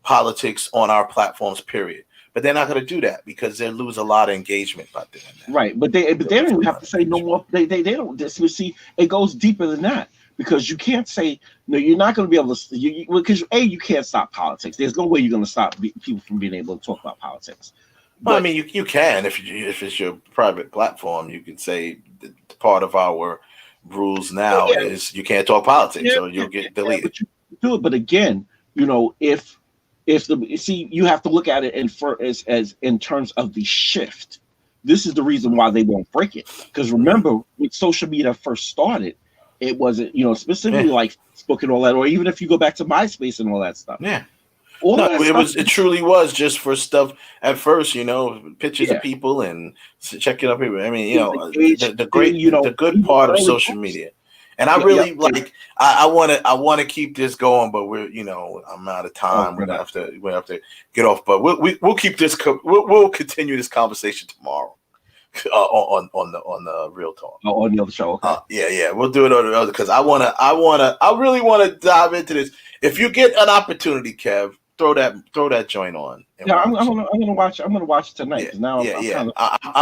politics on our platforms, period? But they're not going to do that because they lose a lot of engagement by doing that. Right, but they don't even have to say no more. They don't. See, it goes deeper than that because you can't say no. You're not going to be able to because you can't stop politics. There's no way you're going to stop people from being able to talk about politics. Well, I mean, you can if it's your private platform. You can say part of our rules now is you can't talk politics, so you'll get deleted. But you do it, but again, you have to look at it as in terms of the shift. This is the reason why they won't break it. Because remember, when social media first started, it wasn't, specifically like Facebook and all that, or even if you go back to MySpace and all that stuff. Yeah. It truly was just for stuff at first, pictures of people and checking up people. I mean, the good part of social media. And I really like. I want to keep this going, but I'm out of time. We're gonna have to get off. But we'll keep this. We'll continue this conversation tomorrow on the Real Talk. On the other show. Okay. Yeah, we'll do it on the other because I really want to dive into this. If you get an opportunity, Kev, throw that joint on. Yeah, I'm gonna watch. I'm gonna watch it tonight. I'm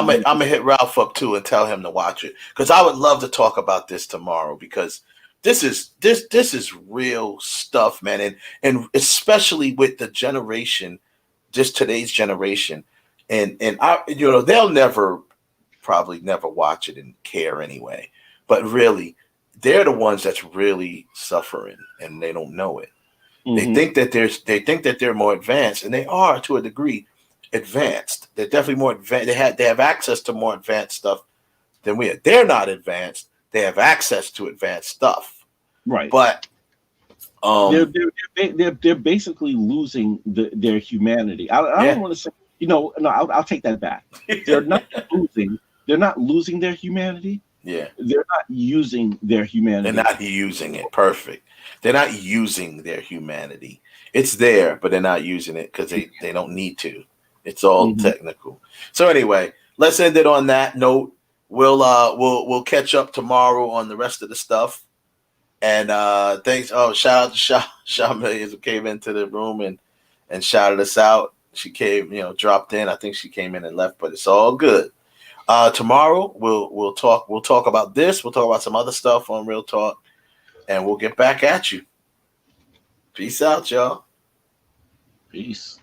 gonna hit Ralph up too and tell him to watch it because I would love to talk about this tomorrow because this is real stuff, man, and especially with the generation, just today's generation, and they'll probably never watch it and care anyway, but really they're the ones that's really suffering and they don't know it. They think that they're more advanced, and they are to a degree advanced. They're definitely more advanced. They have access to more advanced stuff than we are. They're not advanced. They have access to advanced stuff. Right. But they're basically losing their humanity. I don't want to say no. I'll take that back. They're not losing. They're not losing their humanity. Yeah. They're not using their humanity. They're not using it. Perfect. They're not using their humanity. It's there, but they're not using it because they don't need to. It's all technical. So anyway, let's end it on that note. We'll catch up tomorrow on the rest of the stuff. And thanks. Oh, shout out to Shaw Millions who came into the room and shouted us out. She came, dropped in. I think she came in and left, but it's all good. Tomorrow we'll talk about this. We'll talk about some other stuff on Real Talk, and we'll get back at you. Peace out, y'all. Peace.